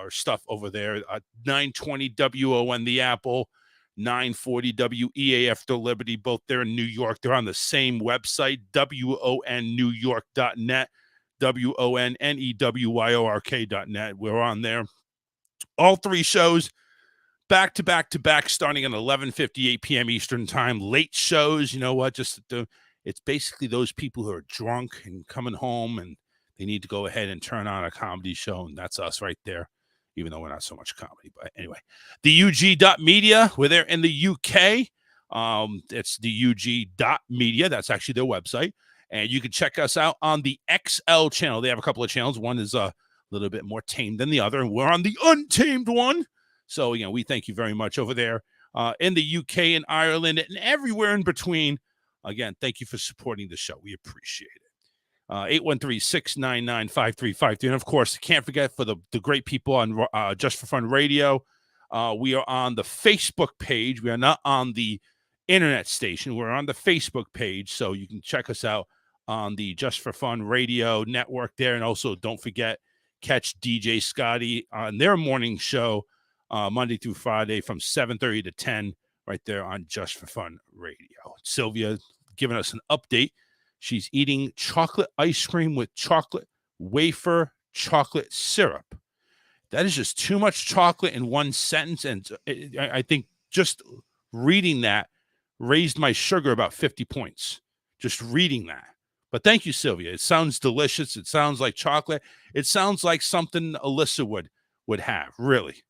stuff over there. 920 WON The Apple. 940 WEAF The Liberty, both there in New York. They're on the same website, WONNewyork.net, WONNEWYORK.net. We're on there. All three shows back to back to back, starting at 11:58 p.m. Eastern Time. Late shows, you know what? It's basically those people who are drunk and coming home and they need to go ahead and turn on a comedy show, and that's us right there, even though we're not so much comedy. But anyway, the UG.media, we're there in the UK. It's the UG.media. That's actually their website. And you can check us out on the XL channel. They have a couple of channels. One is a little bit more tamed than the other, and we're on the untamed one. So, we thank you very much over there in the UK and Ireland and everywhere in between. Again, thank you for supporting the show. We appreciate it. 813-699-5353. And, of course, can't forget for the great people on Just for Fun Radio. We are on the Facebook page. We are not on the internet station. We're on the Facebook page, so you can check us out on the Just for Fun Radio network there. And also, don't forget, catch DJ Scotty on their morning show Monday through Friday from 7:30 to 10 right there on Just for Fun Radio. Sylvia giving us an update. She's eating chocolate ice cream with chocolate wafer chocolate syrup. That is just too much chocolate in one sentence. And I think just reading that raised my sugar about 50 points. Just reading that. But thank you, Sylvia. It sounds delicious. It sounds like chocolate. It sounds like something Alyssa would have, really.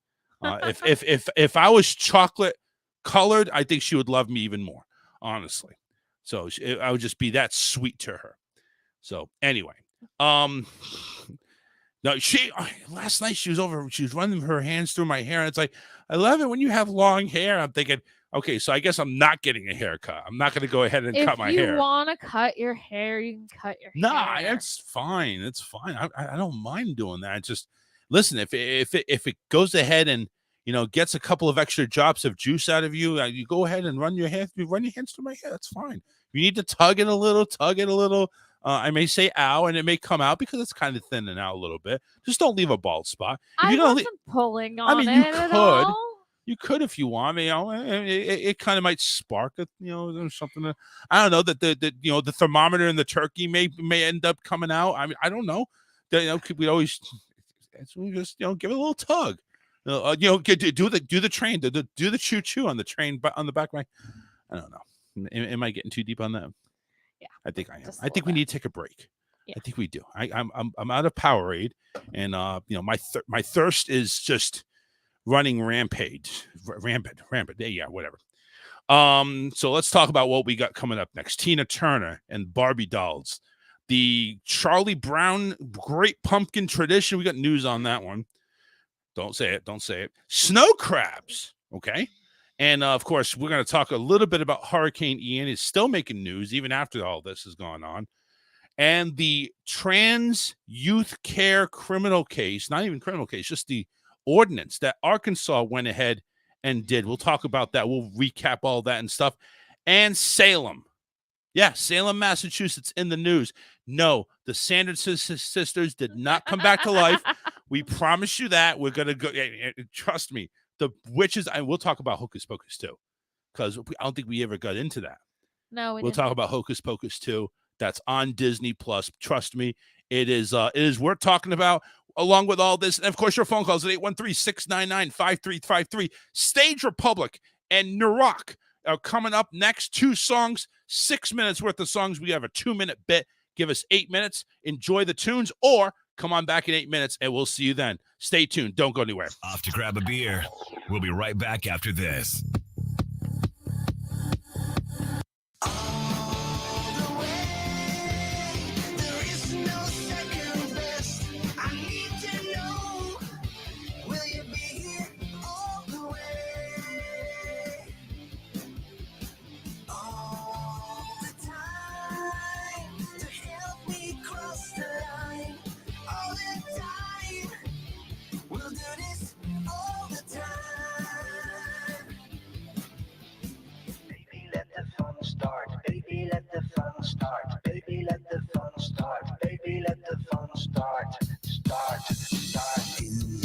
If I was chocolate colored, I think she would love me even more, honestly. So I would just be that sweet to her. So anyway, no, last night she was running her hands through my hair, and it's like, I love it when you have long hair. I'm thinking, okay, so I guess I'm not getting a haircut. I'm not going to go ahead and cut my hair. If you want to cut your hair, you can cut your hair. Nah, it's fine. It's fine. I don't mind doing that. It's just, listen, if it goes ahead and gets a couple of extra drops of juice out of you, you go ahead and run your hands through my hair. That's fine. You need to tug it a little. I may say ow, and it may come out because it's kind of thinning out a little bit. Just don't leave a bald spot. I wasn't pulling on it at all. You could if you want. It kind of might spark it, something. I don't know that the thermometer in the turkey may end up coming out. I mean, I don't know. We always just give it a little tug. Do the train, do the choo choo on the train, but on the back of my. I don't know. Am I getting too deep on that? Yeah, I think I am. I think we need to take a break. Yeah. I think we do. I'm out of Powerade, and my thirst is just running rampant. Yeah, whatever. So let's talk about what we got coming up next. Tina Turner and Barbie dolls, the Charlie Brown Great Pumpkin tradition. We got news on that one. Don't say it. Snow crabs. Okay. And, of course, we're going to talk a little bit about Hurricane Ian. It's still making news even after all this has gone on. And the trans youth care criminal case, not even criminal case, just the ordinance that Arkansas went ahead and did. We'll talk about that. We'll recap all that and stuff. And Salem. Yeah, Salem, Massachusetts in the news. No, the Sanderson sisters did not come back to life. We promise you that. We're going to go. Trust me. The witches, and we'll talk about Hocus Pocus too, because I don't think we ever got into that. No, we'll talk about Hocus Pocus too. That's on Disney Plus. Trust me, it is worth talking about. Along with all this, and of course, your phone calls at 813-699-5353. Stage Republic and Narok are coming up next. 2 songs, 6 minutes worth of songs. We have a 2-minute bit. Give us 8 minutes. Enjoy the tunes, or come on back in 8 minutes, and we'll see you then. Stay tuned. Don't go anywhere. Off to grab a beer. We'll be right back after this. Baby, let the fun start. Baby, let the fun start. Baby, let the fun start. Start. In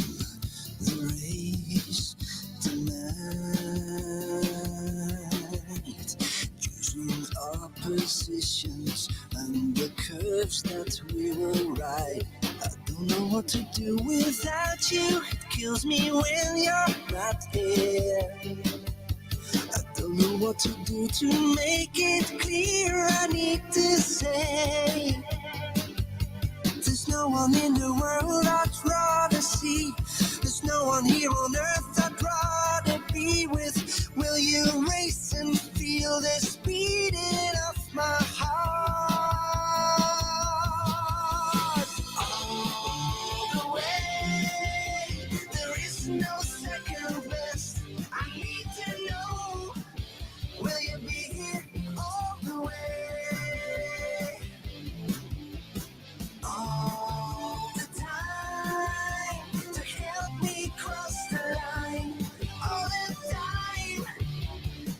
the race tonight. conditions and the curves that we will ride. I don't know what to do without you. It kills me when you're not here. I don't know what to do to make it clear. I need to say, there's no one in the world I'd rather see. There's no one here on earth I'd rather be with. Will you race and feel this beating of my heart? All the way, there is no second best. I need to know, will you be here all the way? All the time to help me cross the line. All the time,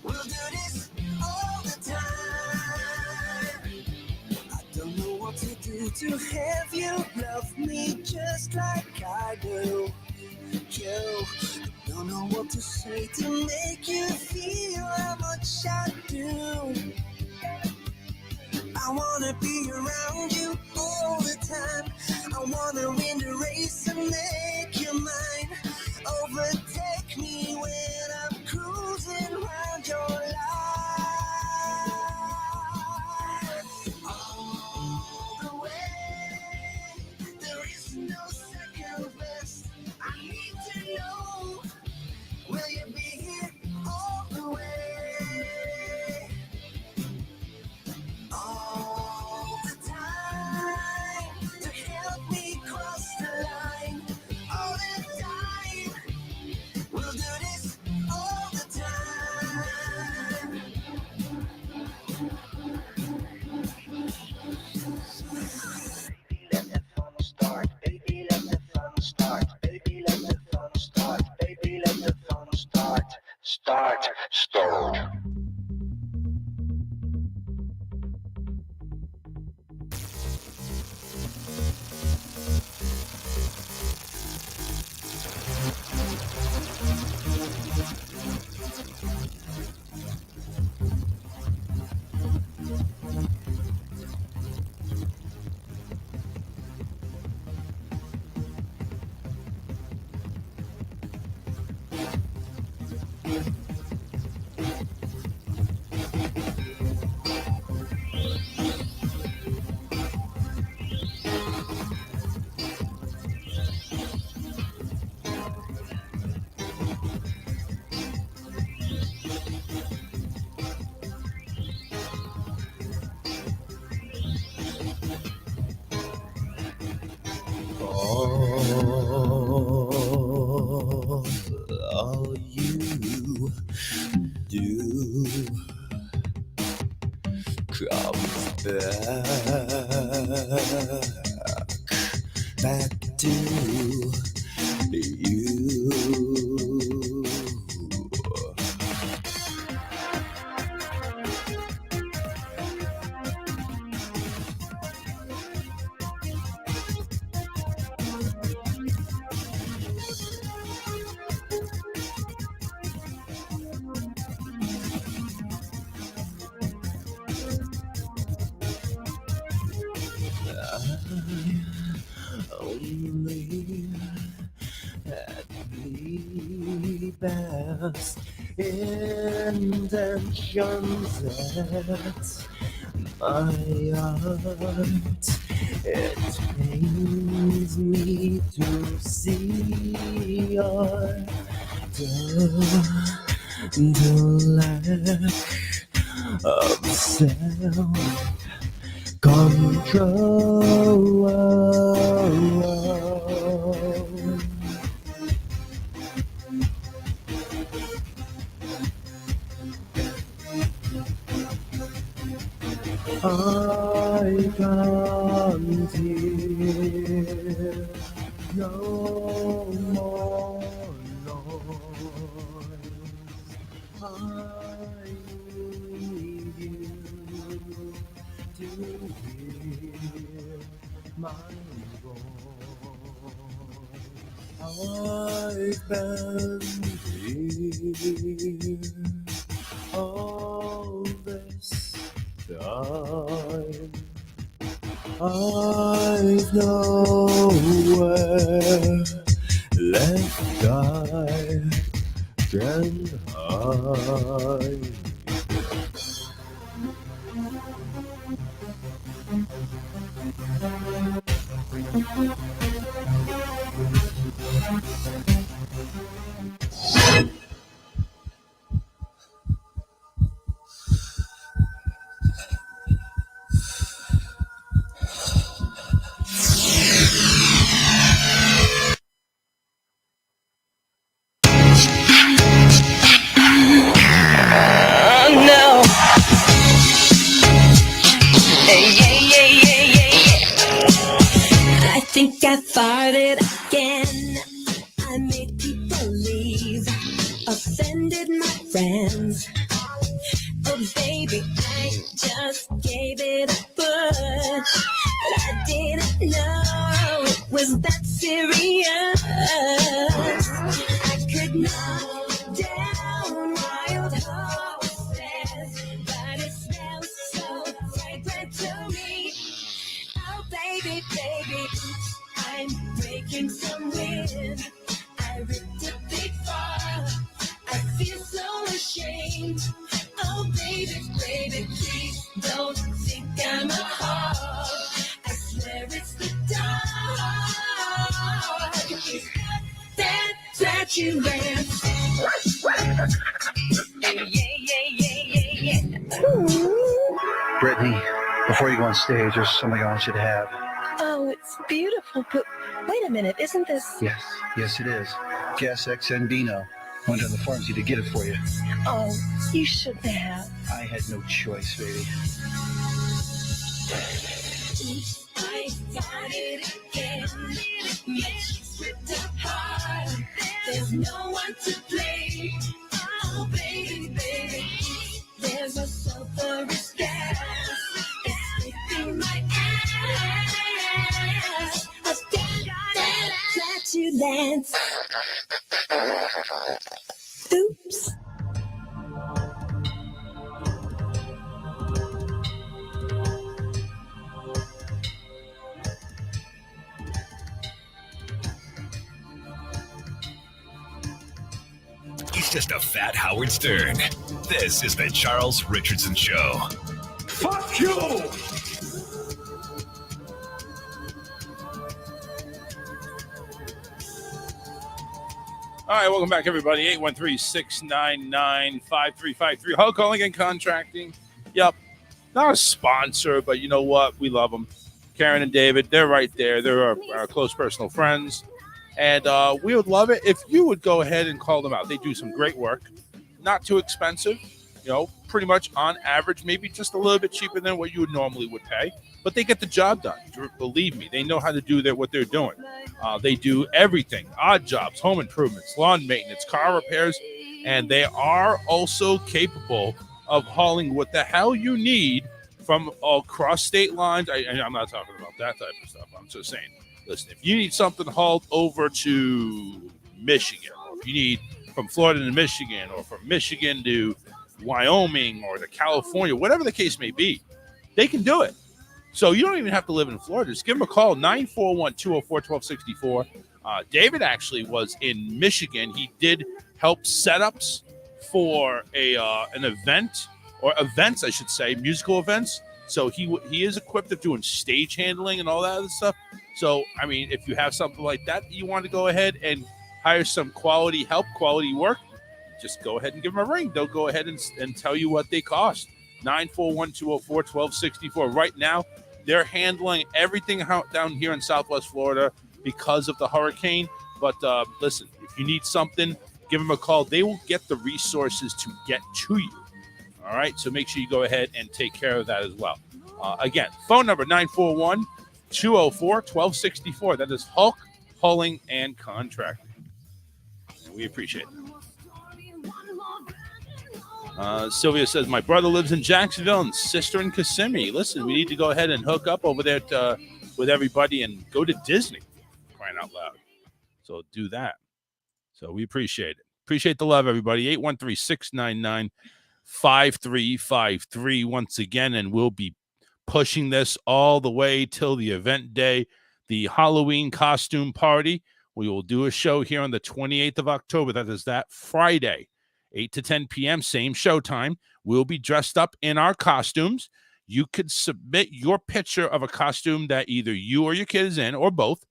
we'll do this all the time. I don't know what to do to have you love me just like I do. Yo, I don't know what to say to make you feel how much I do. I wanna be around you all the time. I wanna win the race and make you mine. Overtake me when I'm cruising around your life. All the way, there is no second best. I need to know, will you be here all the way? All the time to help me cross the line. All the time, we'll do this all the time. Baby, let the fun start. Baby, let the fun start. Baby, let the fun start. Baby, let the fun start. Start. All you do comes back to you. Only had the best intentions at my heart. It pains me to see your the lack of self-control. I can't hear no more noise. I need you to hear my voice. I've been here all this time. time. I've nowhere left I can hide. No. Hey, yeah, yeah, yeah, yeah, yeah. I think I farted again. I made people leave, offended my friends. Oh, baby, I just gave it a push, but I didn't know it was that serious. I could knock down wild horses, but it smells so fragrant to me. Oh, baby, baby, I'm breaking some wind. I ripped a big fall. I feel so ashamed. Oh, baby, baby, please don't think I'm a hog. I swear it's the dog. He's got that flatulence. Yeah, yeah, yeah, yeah, yeah. Brittany, before you go on stage, there's something I want you to have. Oh, it's beautiful, but wait a minute, isn't this? Yes, it is. Gas XN Vino. Went to the pharmacy to get it for you. Oh, you shouldn't have. I had no choice, baby. I got it again. It's ripped apart. There's no one to blame. Oh, baby, baby. There's a sulfurous gas. It's slipping my ass. I've got that flatulence. Oops. He's just a fat Howard Stern. This is the Charles Richardson Show. Fuck you! All right, welcome back, everybody. 813-699-5353. Hull Calling and Contracting. Yep. Not a sponsor, but you know what? We love them. Karen and David, they're right there. They're our close personal friends. And we would love it if you would go ahead and call them out. They do some great work. Not too expensive. You know, pretty much on average, maybe just a little bit cheaper than what you would normally would pay. But they get the job done. Believe me, they know how to do what they're doing. They do everything. Odd jobs, home improvements, lawn maintenance, car repairs. And they are also capable of hauling what the hell you need from across state lines. I'm not talking about that type of stuff. I'm just saying, listen, if you need something hauled over to Michigan, or if you need from Florida to Michigan, or from Michigan to Wyoming or to California, whatever the case may be, they can do it. So you don't even have to live in Florida. Just give them a call, 941-204-1264. David actually was in Michigan. He did help setups for an event, or events, I should say, musical events. So he is equipped of doing stage handling and all that other stuff. So, I mean, if you have something like that you want to go ahead and hire some quality help, quality work, just go ahead and give them a ring. They'll go ahead and tell you what they cost. 941-204-1264. Right now, they're handling everything down here in Southwest Florida because of the hurricane. But listen, if you need something, give them a call. They will get the resources to get to you. All right, so make sure you go ahead and take care of that as well. Again, phone number 941-204-1264. That is Hulk Hulling and Contracting. We appreciate it. Sylvia says, my brother lives in Jacksonville and sister in Kissimmee. Listen, we need to go ahead and hook up over there with everybody and go to Disney, crying out loud. So do that. So we appreciate it. Appreciate the love, everybody. 813-699-5353 once again, and we'll be pushing this all the way till the event day, the Halloween costume party. We will do a show here on the 28th of October. That is that Friday, 8 to 10 p.m., same show time. We'll be dressed up in our costumes. You could submit your picture of a costume that either you or your kid is in, or both.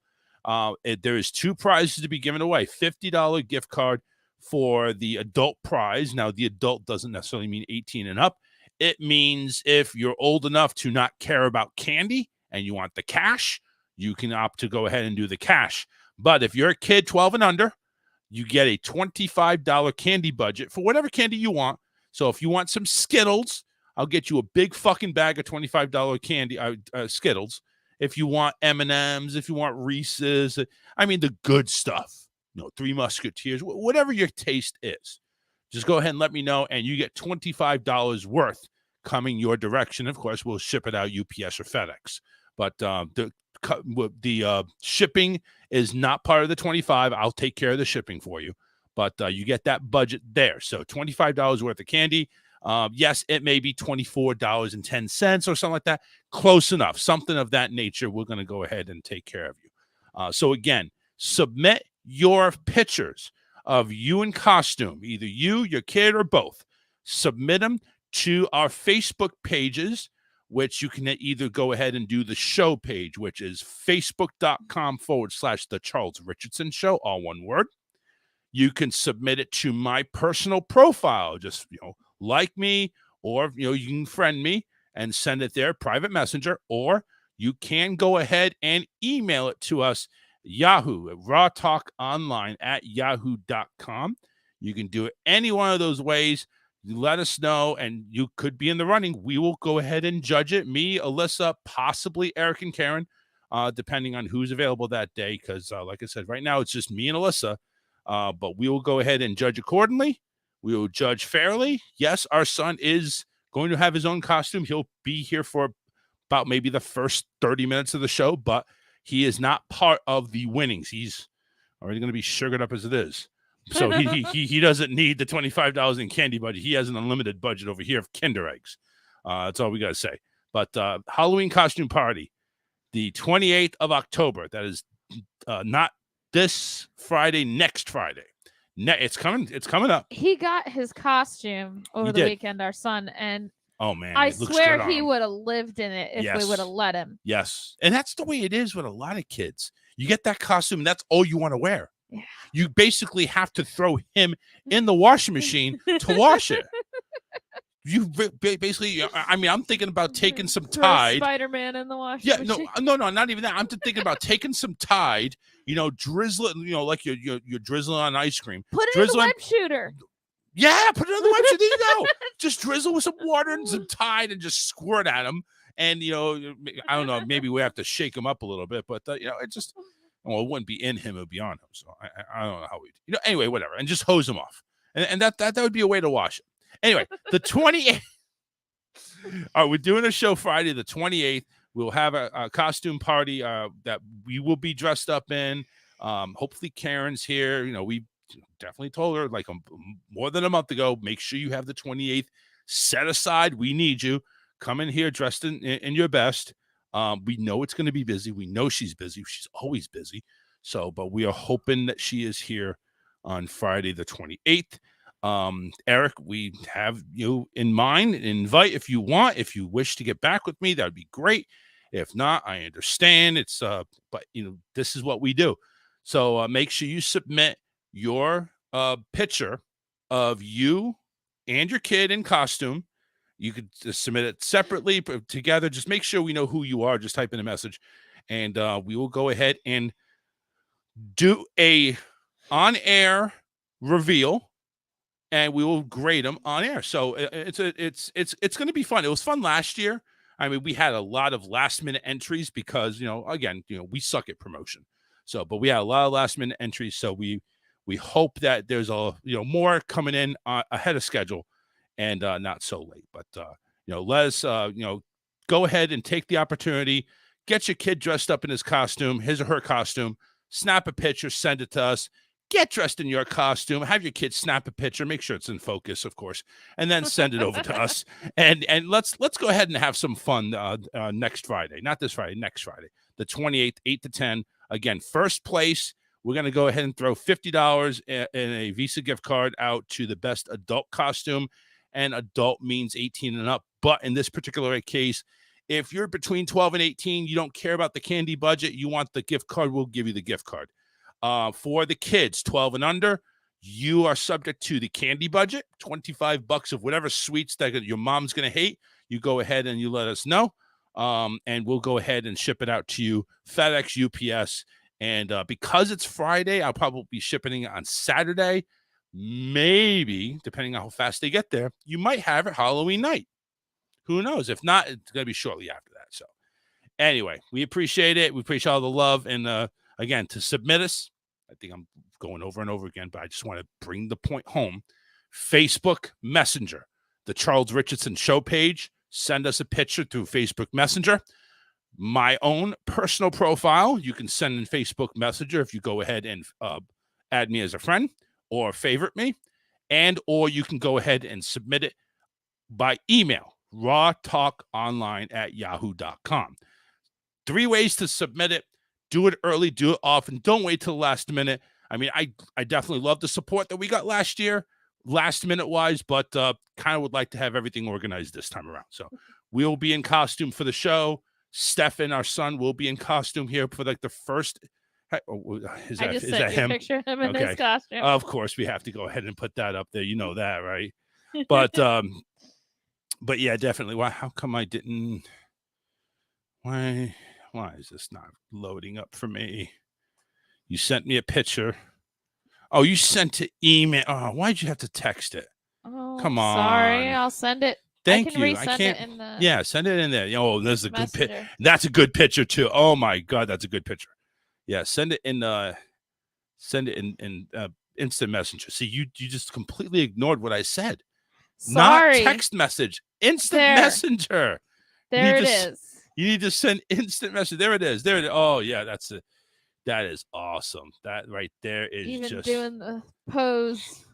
There is 2 prizes to be given away. $50 gift card for the adult prize. Now, the adult doesn't necessarily mean 18 and up. It means if you're old enough to not care about candy and you want the cash, you can opt to go ahead and do the cash. But if you're a kid 12 and under, you get a $25 candy budget for whatever candy you want. So if you want some Skittles, I'll get you a big fucking bag of $25 candy, Skittles. If you want M&Ms, if you want Reese's, I mean the good stuff. Three Musketeers, whatever your taste is. Just go ahead and let me know, and you get $25 worth coming your direction. Of course, we'll ship it out UPS or FedEx. But the shipping is not part of the $25. I'll take care of the shipping for you. But you get that budget there. So $25 worth of candy. Yes, it may be $24.10 or something like that. Close enough. Something of that nature. We're going to go ahead and take care of you. So again, submit your pictures of you in costume, either you, your kid, or both. Submit them to our Facebook pages, which you can either go ahead and do the show page, which is facebook.com/The Charles Richardson Show, all one word. You can submit it to my personal profile. Just, like me, or, you can friend me and send it there, private messenger, or you can go ahead and email it to us, Yahoo, rawtalkonline@yahoo.com. You can do it any one of those ways. You let us know, and you could be in the running. We will go ahead and judge it. Me, Alyssa, possibly Eric and Karen, depending on who's available that day. Because, like I said, right now it's just me and Alyssa. But we will go ahead and judge accordingly. We will judge fairly. Yes, our son is going to have his own costume. He'll be here for about maybe the first 30 minutes of the show, but he is not part of the winnings. He's already going to be sugared up as it is. So he doesn't need the $25 in candy budget. He has an unlimited budget over here of Kinder Eggs. That's all we got to say. But Halloween costume party, the 28th of October. That is not this Friday, next Friday. It's coming up. He got his costume over the weekend, our son, and oh man, I swear he would have lived in it if we would have let him. Yes. And that's the way it is with a lot of kids. You get that costume, and that's all you want to wear. Yeah. You basically have to throw him in the washing machine to wash it. You basically, I mean, I'm thinking about taking some Tide. Spider-Man in the washing machine. No, not even that. I'm just thinking about taking some Tide, drizzle it, like you're drizzling on ice cream. Put it in the web shooter. Yeah, put it in the web shooter. There you go. Just drizzle with some water and some Tide and just squirt at him. And, I don't know, maybe we have to shake him up a little bit, but, it just... Well, it wouldn't be in him; it would be on him. So I don't know how we, anyway, whatever, and just hose him off, and that would be a way to wash it. Anyway, the 28th. All right, we're doing a show Friday, the 28th. We'll have a costume party that we will be dressed up in. Hopefully, Karen's here. We definitely told her more than a month ago. Make sure you have the 28th set aside. We need you. Come in here dressed in your best. We know it's going to be busy. We know she's busy. She's always busy. So, but we are hoping that she is here on Friday, the 28th. Eric, we have you in mind. Invite if you want. If you wish to get back with me, that would be great. If not, I understand. It's but this is what we do. So make sure you submit your picture of you and your kid in costume. You could submit it separately, but together. Just make sure we know who you are. Just type in a message, and we will go ahead and do a on-air reveal, and we will grade them on air. So it's going to be fun. It was fun last year. I mean, we had a lot of last-minute entries because we suck at promotion. So, but we had a lot of last-minute entries. So we hope that there's more coming in ahead of schedule. And not so late, but let us go ahead and take the opportunity. Get your kid dressed up in his costume, his or her costume. Snap a picture, send it to us. get dressed in your costume, have your kids snap a picture, make sure it's in focus, of course, and then send it over to us. And let's go ahead and have some fun next Friday. Not this Friday, next Friday, the 28th, 8 to 10. Again, first place, we're going to go ahead and throw $50 in a Visa gift card out to the best adult costume. And adult means 18 and up. But in this particular case, if you're between 12 and 18, you don't care about the candy budget, you want the gift card, we'll give you the gift card. For the kids, 12 and under, you are subject to the candy budget, $25 of whatever sweets that your mom's going to hate. You go ahead and you let us know, and we'll go ahead and ship it out to you, FedEx, UPS. And because it's Friday, I'll probably be shipping it on Saturday. Maybe, depending on how fast they get there, you might have it Halloween night. Who knows? If not, it's going to be shortly after that. So anyway, we appreciate it. We appreciate all the love. And again, to submit us, I think I'm going over and over again, but I just want to bring the point home. Facebook Messenger, the Charles Richardson Show page. Send us a picture through Facebook Messenger. My own personal profile, you can send in Facebook Messenger if you go ahead and add me as a friend or favorite me, and or you can go ahead and submit it by email, rawtalkonline@yahoo.com. 3 ways to submit it. Do it early, do it often. Don't wait till the last minute. I mean, I definitely love the support that we got last year, last minute wise, but kind of would like to have everything organized this time around. So we'll be in costume for the show. Stefan, our son, will be in costume here for like the first. Is that him? Picture of him in his costume. Of course, we have to go ahead and put that up there. You know that, right? But yeah, definitely. Why? How come I didn't? Why is this not loading up for me? You sent me a picture. Oh, you sent it email. Oh, why'd you have to text it? Oh, come on. Sorry, I'll send it. Thank you. I can't. It in the yeah, send it in there. Oh, there's a good Messenger. picture. That's a good picture too. Oh my God, that's a good picture. Yeah, send it in. Instant messenger. See, you just completely ignored what I said. Sorry. Not text message. Instant There. messenger. There it is. You need to send instant message. There it is. There it is. Oh yeah, that's it. That is awesome. That right there is Even just doing the pose.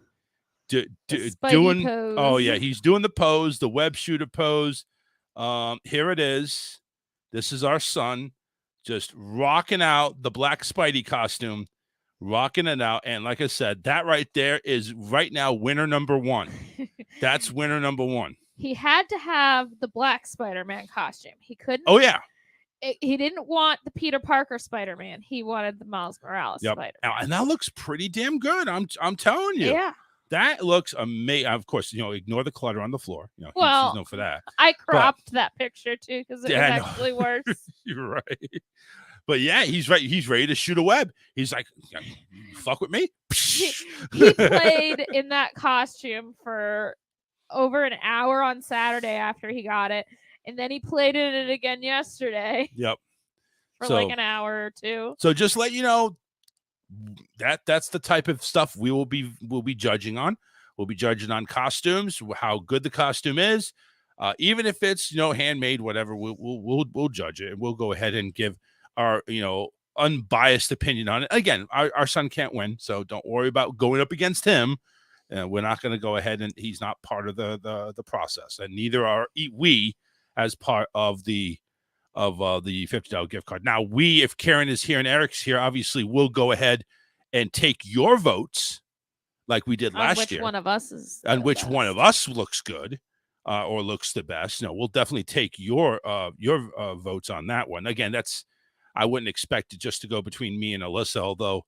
doing pose. Oh yeah, he's doing the pose, the web shooter pose. Here it is. This is our son just rocking out the black Spidey costume, rocking it out. And like I said, that right there is right now winner number 1. That's winner number 1. He had to have the black Spider-Man costume. He couldn't. Oh yeah. He didn't want the Peter Parker Spider-Man. He wanted the Miles Morales Spider-Man. And that looks pretty damn good. I'm telling you. Yeah. That looks amazing. Of course, ignore the clutter on the floor. Well, he's known for that. I cropped that picture too because it was actually worse. You're right. But yeah, he's right. He's ready to shoot a web. He's like, fuck with me. He played in that costume for over an hour on Saturday after he got it. And then he played in it again yesterday. Yep. For like an hour or two. So just let you know, that's the type of stuff we'll be judging on. We'll be judging on costumes, how good the costume is, even if it's handmade, whatever. We'll judge it, and we'll go ahead and give our unbiased opinion on it. Again, our son can't win, so don't worry about going up against him. We're not going to go ahead, and he's not part of the process, and neither are we as part of the $50 gift card. Now, if Karen is here and Eric's here, obviously we'll go ahead and take your votes like we did last year. Which one of us is and which one of us looks good or looks the best. We'll definitely take your votes on that one. Again, I wouldn't expect it just to go between me and Alyssa, although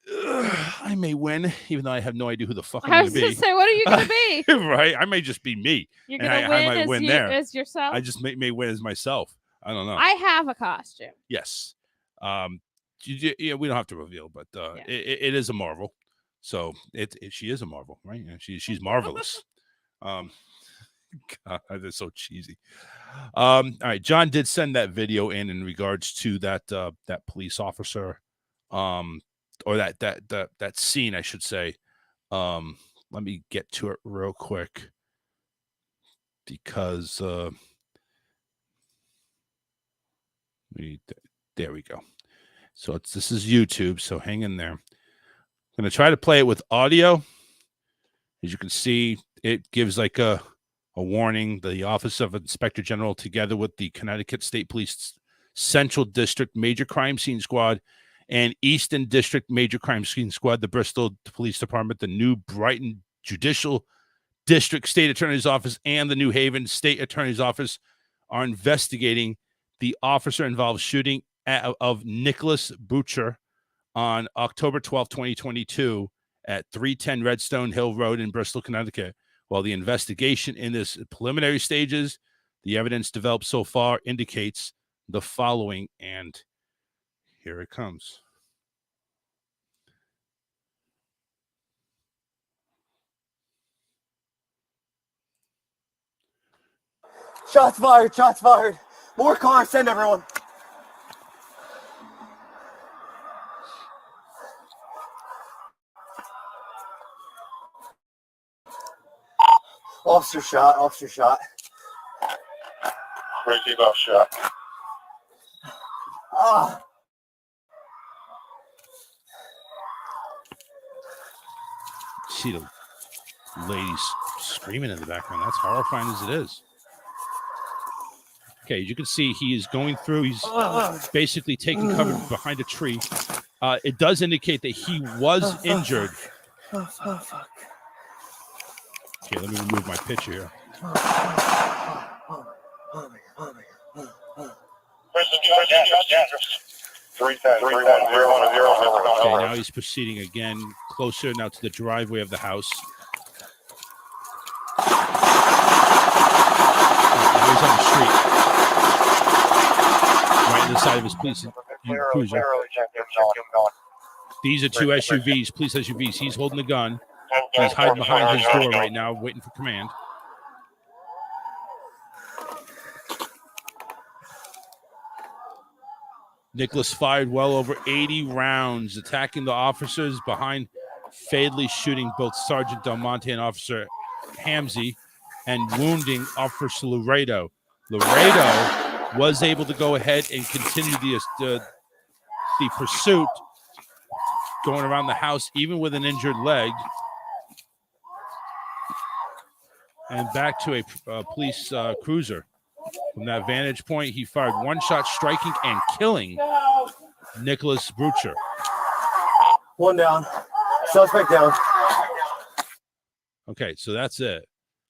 I may win, even though I have no idea who the fuck I'm going to be. I was going to say, what are you going to be? Right? I may just be me. You're going to win, I might as yourself? I just may win as myself. I don't know. I have a costume. Yes. We don't have to reveal, but it is a Marvel. So she is a Marvel, right? She's marvelous. God, that's so cheesy. All right. John did send that video in regards to that police officer. Or that scene, I should say. Let me get to it real quick because there we go. So this is YouTube, so hang in there. going to try to play it with audio. As you can see, it gives like a warning. The Office of Inspector General, together with the Connecticut State Police Central District Major Crime Scene Squad and Eastern District Major Crime Scene Squad, the Bristol Police Department, the New Brighton Judicial District State Attorney's Office, and the New Haven State Attorney's Office are investigating the officer-involved shooting of Nicholas Butcher on October 12, 2022 at 310 Redstone Hill Road in Bristol, Connecticut. While the investigation in this preliminary stages, the evidence developed so far indicates the following, and here it comes. Shots fired, shots fired. More cars, send everyone. Officer shot, officer shot. Where's he got shot? Ah. See the ladies screaming in the background. That's horrifying as it is. Okay, as you can see, he is going through. He's basically taking cover behind a tree. It does indicate that he was injured. Fuck. Okay, let me remove my picture here. Okay, now he's proceeding again closer now to the driveway of the house. Now he's on the street. Right in the side of his police cruiser. These are two SUVs, police SUVs. He's holding the gun. He's hiding behind his door right now, waiting for command. Nicholas fired well over 80 rounds, attacking the officers behind, fatally shooting both Sergeant Del Monte and Officer Hamzy, and wounding Officer Laredo. Laredo was able to go ahead and continue the pursuit, going around the house, even with an injured leg. And back to a police cruiser. From that vantage point, he fired one shot, striking and killing Nicholas Butcher. One down. Suspect down. Okay, so that's it.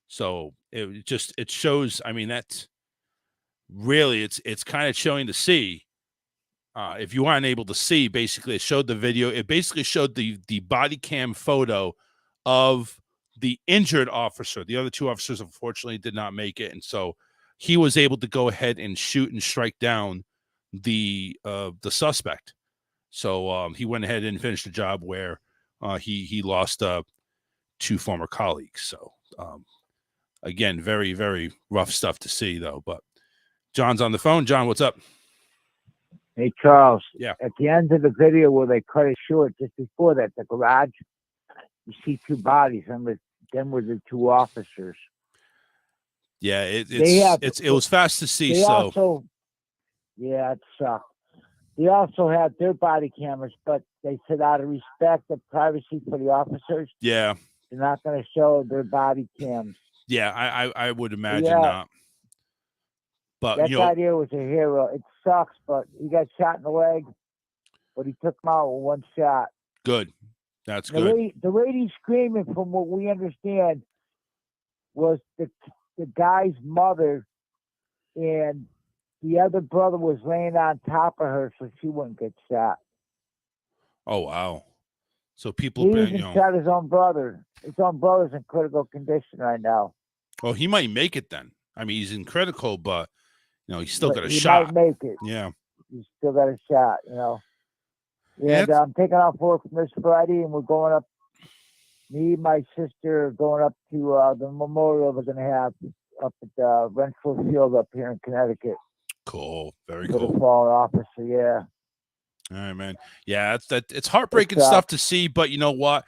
So it shows. I mean, that's really it's kind of showing to see. If you aren't able to see, basically, it showed the video. It basically showed the body cam photo of the injured officer. The other two officers, unfortunately, did not make it, and so he was able to go ahead and shoot and strike down the suspect. So he went ahead and finished the job where he lost two former colleagues. So again, very, very rough stuff to see, though. But John's on the phone. John, what's up? Hey, Charles. Yeah. At the end of the video where they cut it short, just before that, the garage, you see two bodies, and them were the two officers. Yeah, it was fast to see. Yeah, it sucked. They also had their body cameras, but they said out of respect of privacy for the officers, yeah, they're not going to show their body cams. Yeah, I would imagine not. But that guy there was a hero. It sucks, but he got shot in the leg, but he took him out with one shot. Good. That's good. The lady screaming, from what we understand, was the guy's mother, and the other brother was laying on top of her so she wouldn't get shot. Oh, wow. So people, he even shot his own brother. His own brother's in critical condition right now. Well, he might make it then. I mean, he's in critical, but he's still got a shot. He might make it. Yeah. He's still got a shot, And I'm taking off work from this Friday, and we're going up. Me and my sister are going up to the memorial they're going to have up at Renfrew Field up here in Connecticut. Cool. Very cool. cool. The fallen officer, yeah. All right, man. Yeah, it's heartbreaking stuff to see, but you know what?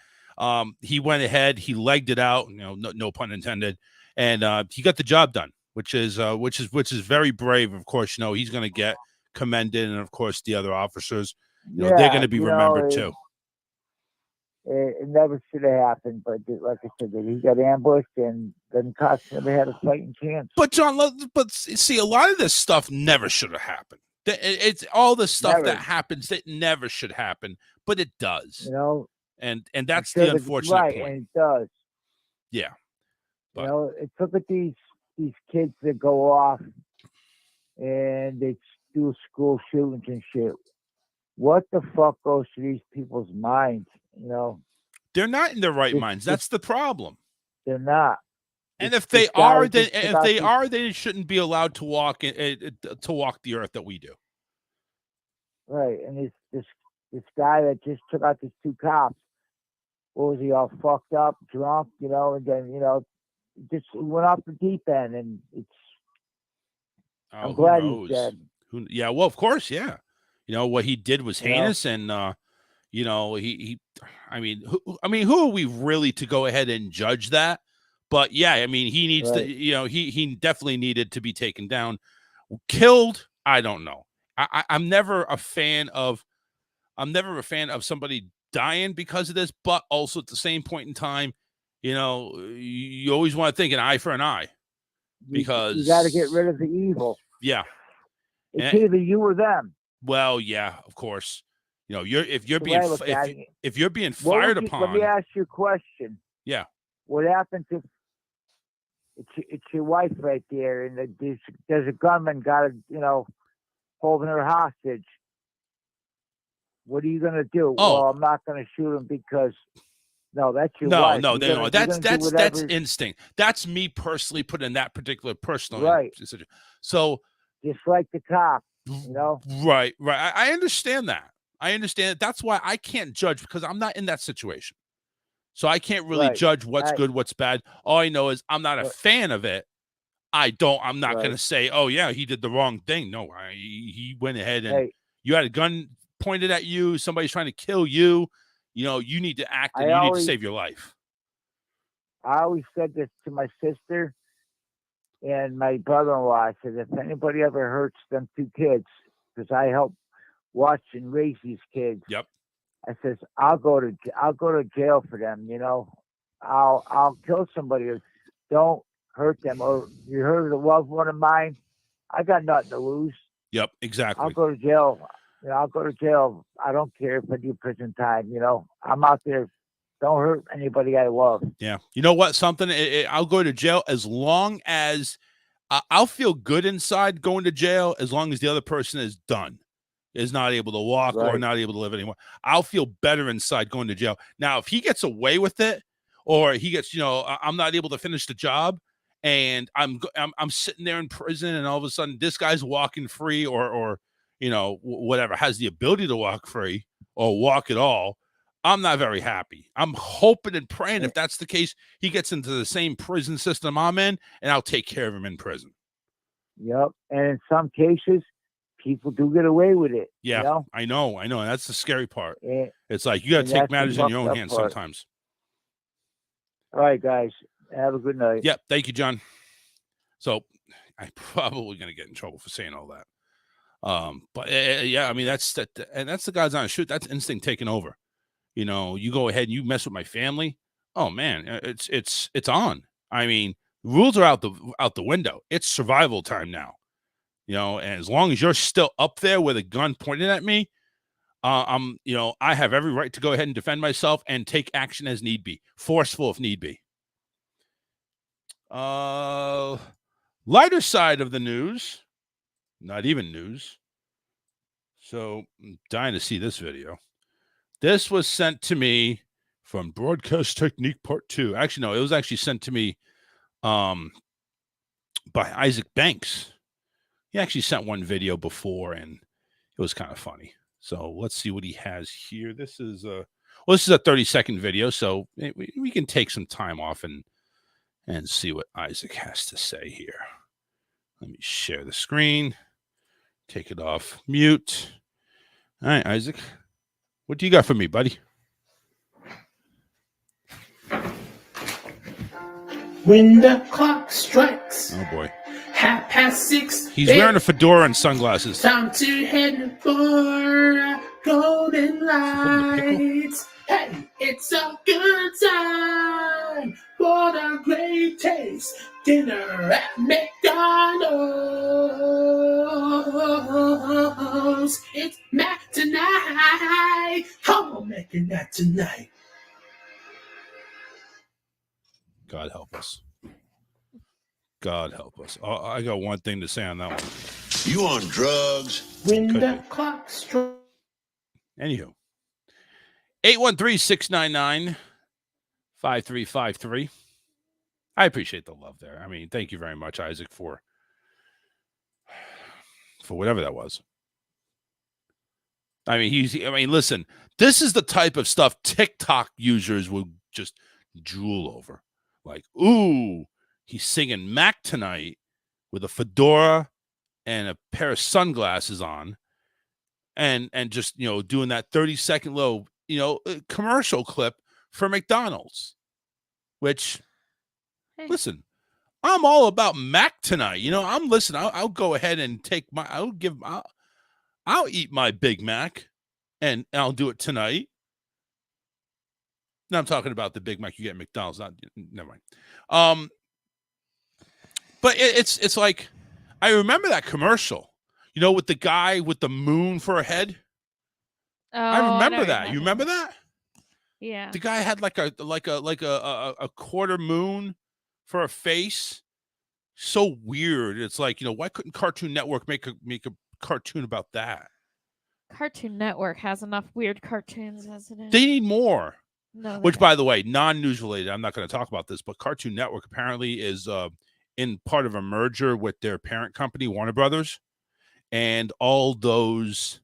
He went ahead, he legged it out, no pun intended, and he got the job done, which is very brave. Of course, he's going to get commended, and of course the other officers, they're going to be remembered too. It never should have happened, but like I said, he got ambushed, and then cops never had a fighting chance. But John, but see, a lot of this stuff never should have happened. It's all the stuff that happens that never should happen, but it does. You know, and that's the unfortunate right, point. and it does. Yeah. But. You know, it's look at these kids that go off and they do school shootings and shit. What the fuck goes through these people's minds? You know, they're not in their right minds. That's the problem. They're not. And if they are, they shouldn't be allowed to walk the earth that we do. Right, and this guy that just took out these 2 cops. What was he, all fucked up, drunk, you know, and then, you know, just went off the deep end, and it's. I'm glad he's dead. Yeah, well, of course, yeah. You know what he did was heinous, and you know he. I mean, who are we really to go ahead and judge that? But yeah, I mean, he needs to. You know, he definitely needed to be taken down. Killed? I don't know. I'm never a fan of somebody dying because of this, but also at the same point in time, you know, you always want to think an eye for an eye, because you got to get rid of the evil. Yeah, it's either you or them. Well, yeah, of course. You know, if you're being fired upon. Let me ask you a question. Yeah. What happens if it's your wife right there, and there's a gunman got holding her hostage? What are you gonna do? Oh. Well, I'm not gonna shoot him because that's your wife. No. That's instinct. That's me personally put in that particular personal decision. So just like the cop, you know. Right. I understand that. That's why I can't judge, because I'm not in that situation. So I can't really judge what's good, what's bad. All I know is I'm not a fan of it. I'm not going to say, oh yeah, he did the wrong thing. No, he went ahead and you had a gun pointed at you. Somebody's trying to kill you. You know, you need to act, and you need to save your life. I always said this to my sister and my brother-in-law. I said, if anybody ever hurts them 2 kids, because I help watch and raise these kids. Yep. I says, I'll go to jail for them. You know, I'll kill somebody. Don't hurt them. Or you hurt a loved one of mine, I got nothing to lose. Yep, exactly. I'll go to jail. You know, I'll go to jail. I don't care if I do prison time. You know, I'm out there. Don't hurt anybody I love. Yeah. You know what? I'll go to jail as long as I'll feel good inside going to jail, as long as the other person is not able to walk or not able to live anymore. I'll feel better inside going to jail. Now, if he gets away with it, or he gets, I'm not able to finish the job, and I'm sitting there in prison, and all of a sudden this guy's walking free, or whatever, has the ability to walk free or walk at all, I'm not very happy. I'm hoping and praying, if that's the case, he gets into the same prison system I'm in, and I'll take care of him in prison. Yep. And in some cases, people do get away with it. Yeah, you know? I know. And that's the scary part. It's like you got to take matters in your own hands sometimes. All right, guys. Have a good night. Yep. Thank you, John. So I'm probably going to get in trouble for saying all that. But yeah, I mean, that's the guys on a shoot. That's instinct taking over. You go ahead and you mess with my family. Oh man, it's on. I mean, rules are out the window. It's survival time now. And as long as you're still up there with a gun pointed at me, I have every right to go ahead and defend myself and take action as need be, forceful if need be. Lighter side of the news, not even news. So I'm dying to see this video. This was sent to me from Broadcast Technique Part 2. Actually, no, it was actually sent to me by Isaac Banks. He actually sent one video before, and it was kind of funny. So let's see what he has here. This is a 30-second video, so we can take some time off and see what Isaac has to say here. Let me share the screen. Take it off mute. All right, Isaac. What do you got for me, buddy? When the clock strikes. Oh, boy. 6:30. He's wearing a fedora and sunglasses. Time to head for golden lights. Hey, it's a good time. What a great taste. Dinner at McDonald's. It's Mac tonight. Come on, Mac tonight tonight. God help us. God help us. I got one thing to say on that one. You on drugs? When the clock strikes. Anywho, 813-699-5353. I appreciate the love there. I mean, thank you very much, Isaac, for whatever that was. I mean, listen, this is the type of stuff TikTok users will just drool over. Like, ooh, he's singing Mac tonight with a fedora and a pair of sunglasses on, and just, doing that 30-second little, commercial clip for McDonald's, which, listen, I'm all about Mac tonight. I'll go ahead and take I'll eat my Big Mac, and I'll do it tonight. Now I'm talking about the Big Mac you get at McDonald's. Never mind. But it's like, I remember that commercial, with the guy with the moon for a head. Oh, I remember that. You remember that? Yeah. The guy had like a quarter moon for a face. So weird. It's like, why couldn't Cartoon Network make a cartoon about that? Cartoon Network has enough weird cartoons as it is. They need more. No, Which, by the way, non-news related, I'm not going to talk about this, but Cartoon Network apparently is in part of a merger with their parent company, Warner Brothers, and all those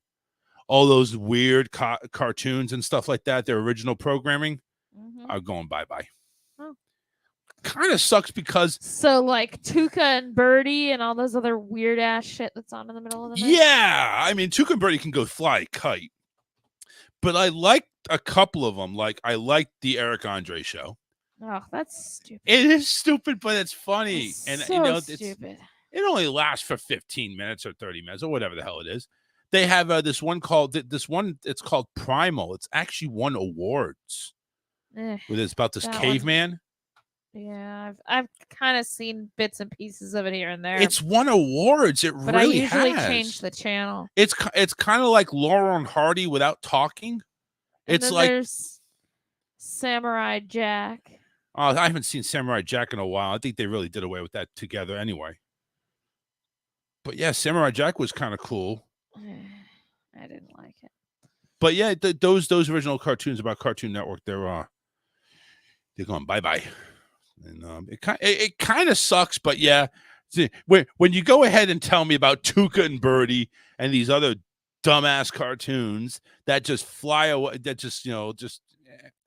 weird cartoons and stuff like that, their original programming, are going bye-bye. Oh. Kind of sucks because... So, like, Tuca and Birdie and all those other weird-ass shit that's on in the middle of the night? Yeah! I mean, Tuca and Birdie can go fly a kite. But I like a couple of them. Like, I like the Eric Andre show. Oh, that's stupid. It is stupid, but it's funny. It's and so stupid. It only lasts for 15 minutes or 30 minutes or whatever the hell it is. They have it's called Primal. It's actually won awards. It's about this caveman. Yeah, I've kind of seen bits and pieces of it here and there. It's won awards. But I usually change the channel. It's kind of like Laurel and Hardy without talking. And then there's Samurai Jack. Oh, I haven't seen Samurai Jack in a while. I think they really did away with that together anyway. But yeah, Samurai Jack was kind of cool. I didn't like it. But yeah, those original cartoons about Cartoon Network, they're going bye-bye. And it kind of sucks, but yeah, when you go ahead and tell me about Tuca and Birdie and these other dumbass cartoons that just fly away, that just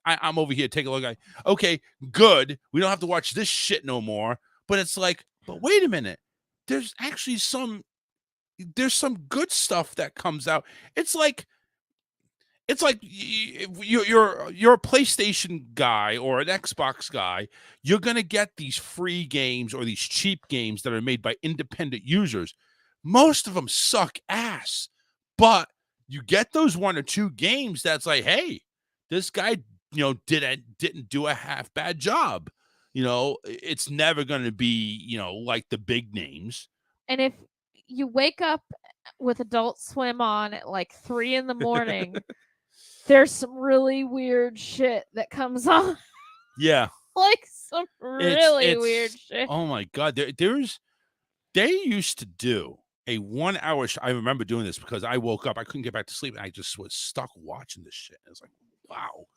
I'm over here taking a look. Okay, good. We don't have to watch this shit no more. But it's like, but wait a minute. There's actually some good stuff that comes out. It's like you're a PlayStation guy or an Xbox guy. You're gonna get these free games or these cheap games that are made by independent users. Most of them suck ass, but you get those one or two games that's like, hey, this guy, didn't do a half bad job. It's never gonna be, like the big names. And if you wake up with Adult Swim on at like 3 a.m, there's some really weird shit that comes on. Yeah. Like some really weird shit. Oh my God. They used to do a 1 hour I remember doing this because I woke up, I couldn't get back to sleep, and I just was stuck watching this shit. It's like, wow.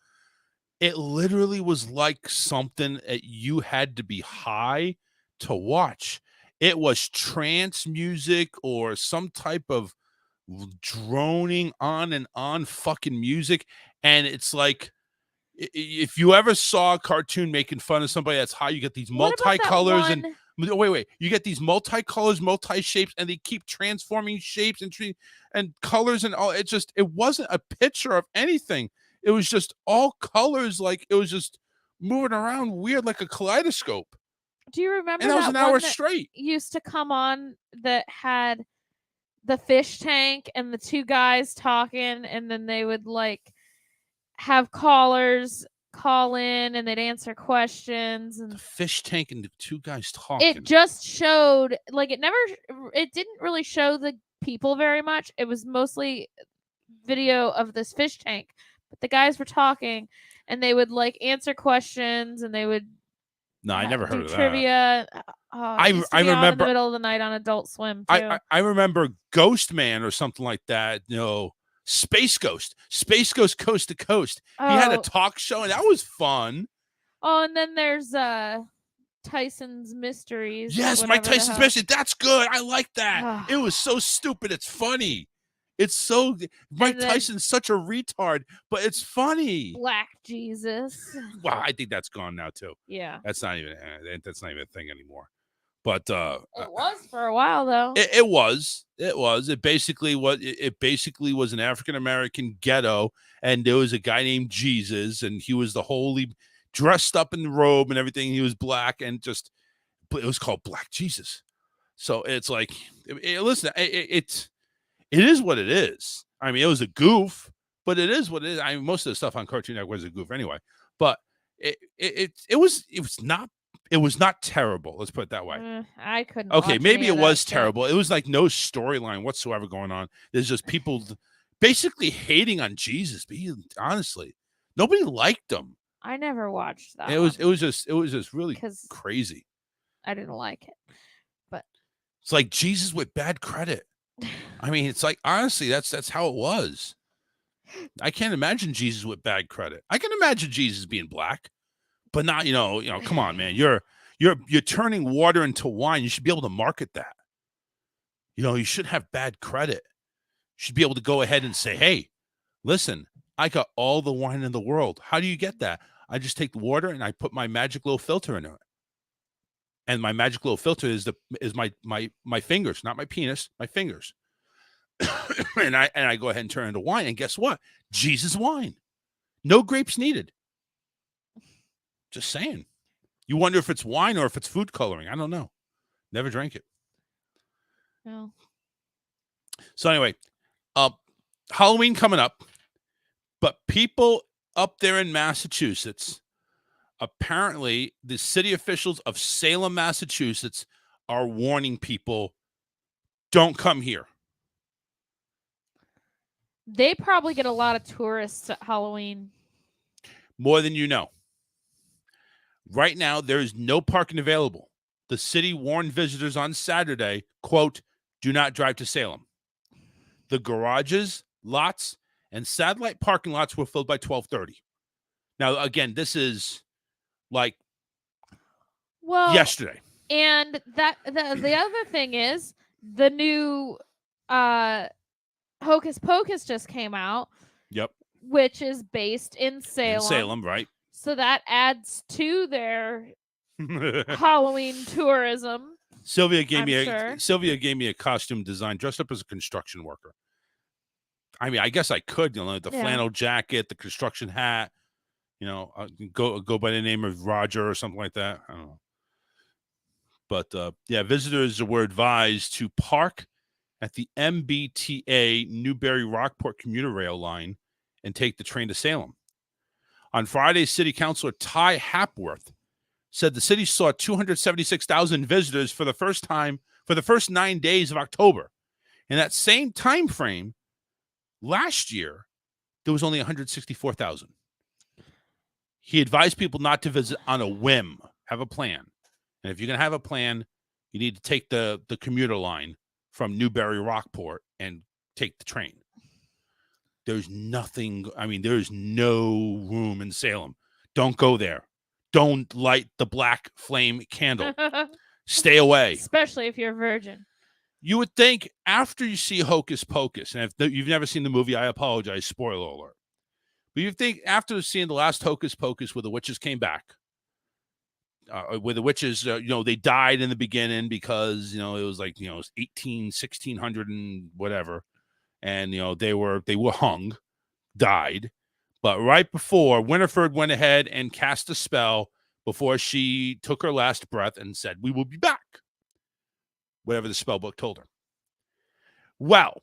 It literally was like something that you had to be high to watch. It was trance music or some type of droning on and on fucking music. And it's like, if you ever saw a cartoon making fun of somebody that's high, you get these multicolors and wait, you get these multicolors, multi-shapes, and they keep transforming shapes and colors and all. It wasn't a picture of anything. It was just all colors, like it was just moving around weird like a kaleidoscope. Do you remember and that was an hour straight? Used to come on that had the fish tank and the two guys talking, and then they would like have callers call in and they'd answer questions, and Fish tank and the two guys talking. it just showed like it didn't really show the people very much. It was mostly video of this fish tank, but the guys were talking and they would like answer questions and they would No, I never heard do of trivia. I Used to be on in remember- the middle of the night on Adult Swim too. that. I remember Ghost Man or something like that. Space Ghost Coast to Coast. He had a Oh. talk show and that was fun. Oh, and then there's Tyson's Mysteries. Yes, whatever Mike the Tyson's hell. Mystery. That's good. I like that. It was so stupid. It's funny. It's so Mike then- Tyson's such a retard, but it's funny. Black Jesus. Wow, I think that's gone now too. Yeah. That's not even a thing anymore. But It was for a while though. It was. It basically was an African American ghetto, and there was a guy named Jesus, and he was the holy, dressed up in the robe and everything. He was black, and but it was called Black Jesus. So it's like, listen, it is what it is. I mean, it was a goof, but it is what it is. I mean, most of the stuff on Cartoon Network was a goof anyway. But it was not terrible. Let's put it that way. I couldn't. Okay, watch maybe any it of that was shit. terrible. It was like no storyline whatsoever going on. There's just people basically hating on Jesus. Honestly, nobody liked him. I never watched that. It was just really 'Cause- crazy. I didn't like it. But It's like Jesus with bad credit. I mean, it's like honestly, that's how it was. I can't imagine Jesus with bad credit. I can imagine Jesus being black, but not, come on, man. You're turning water into wine. You should be able to market that. You should have bad credit. You should be able to go ahead and say, hey, listen, I got all the wine in the world. How do you get that? I just take the water and I put my magic little filter in it. And my magic little filter is my fingers, not my penis, my fingers. and I go ahead and turn it into wine. And guess what? Jesus wine. No grapes needed. Just saying. You wonder if it's wine or if it's food coloring. I don't know. Never drank it. no. So anyway, Halloween coming up, but people up there in Massachusetts, apparently the city officials of Salem, Massachusetts, are warning people, don't come here. They probably get a lot of tourists at Halloween. More than you know. Right now, there is no parking available. The city warned visitors on Saturday, quote, do not drive to Salem. The garages, lots, and satellite parking lots were filled by 12:30. Now, again, this is like yesterday. And the other thing is the new Hocus Pocus just came out, Yep. which is based in Salem. In Salem, right? So that adds to their Halloween tourism. Sylvia gave me a costume design, dressed up as a construction worker. I mean, I guess I could, the flannel jacket, the construction hat, go by the name of Roger or something like that. I don't know. But visitors were advised to park at the MBTA Newbury Rockport commuter rail line and take the train to Salem. On Friday, City Councilor Ty Hapworth said the city saw 276,000 visitors for the first time for the first 9 days of October. In that same time frame, last year, there was only 164,000. He advised people not to visit on a whim. Have a plan. And if you're going to have a plan, you need to take the commuter line from Newbury Rockport and take the train. There's nothing. I mean, there's no room in Salem. Don't go there. Don't light the black flame candle. Stay away. Especially if you're a virgin. You would think after you see Hocus Pocus, and if you've never seen the movie, I apologize, spoiler alert. But you think after seeing the last Hocus Pocus where the witches came back, where the witches, they died in the beginning because, it was like, 1600 and whatever. And, they were hung, died. But right before, Winifred went ahead and cast a spell before she took her last breath and said, we will be back. Whatever the spell book told her. Well,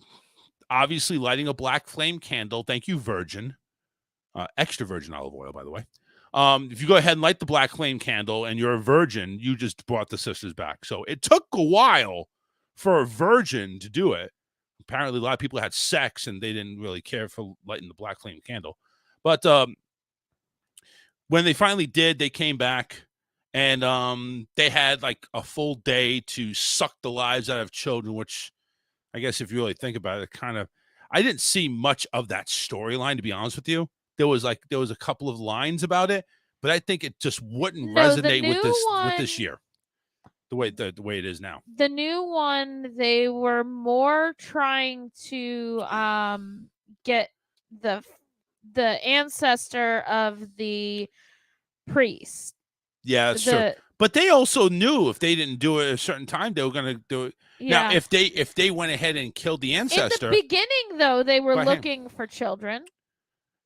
obviously lighting a black flame candle, thank you, Virgin, extra virgin olive oil, by the way. If you go ahead and light the black flame candle and you're a virgin, you just brought the sisters back. So it took a while for a virgin to do it. Apparently, a lot of people had sex and they didn't really care for lighting the black flame candle. But when they finally did, they came back and they had like a full day to suck the lives out of children, which I guess if you really think about it, I didn't see much of that storyline, to be honest with you. There was a couple of lines about it, but I think it just wouldn't resonate with this year, the way it is now. The new one, they were more trying to get the ancestor of the priest. Yeah, that's true. But they also knew if they didn't do it at a certain time, they were going to do it. Yeah. Now, if they went ahead and killed the ancestor, in the beginning, though, they were looking for children.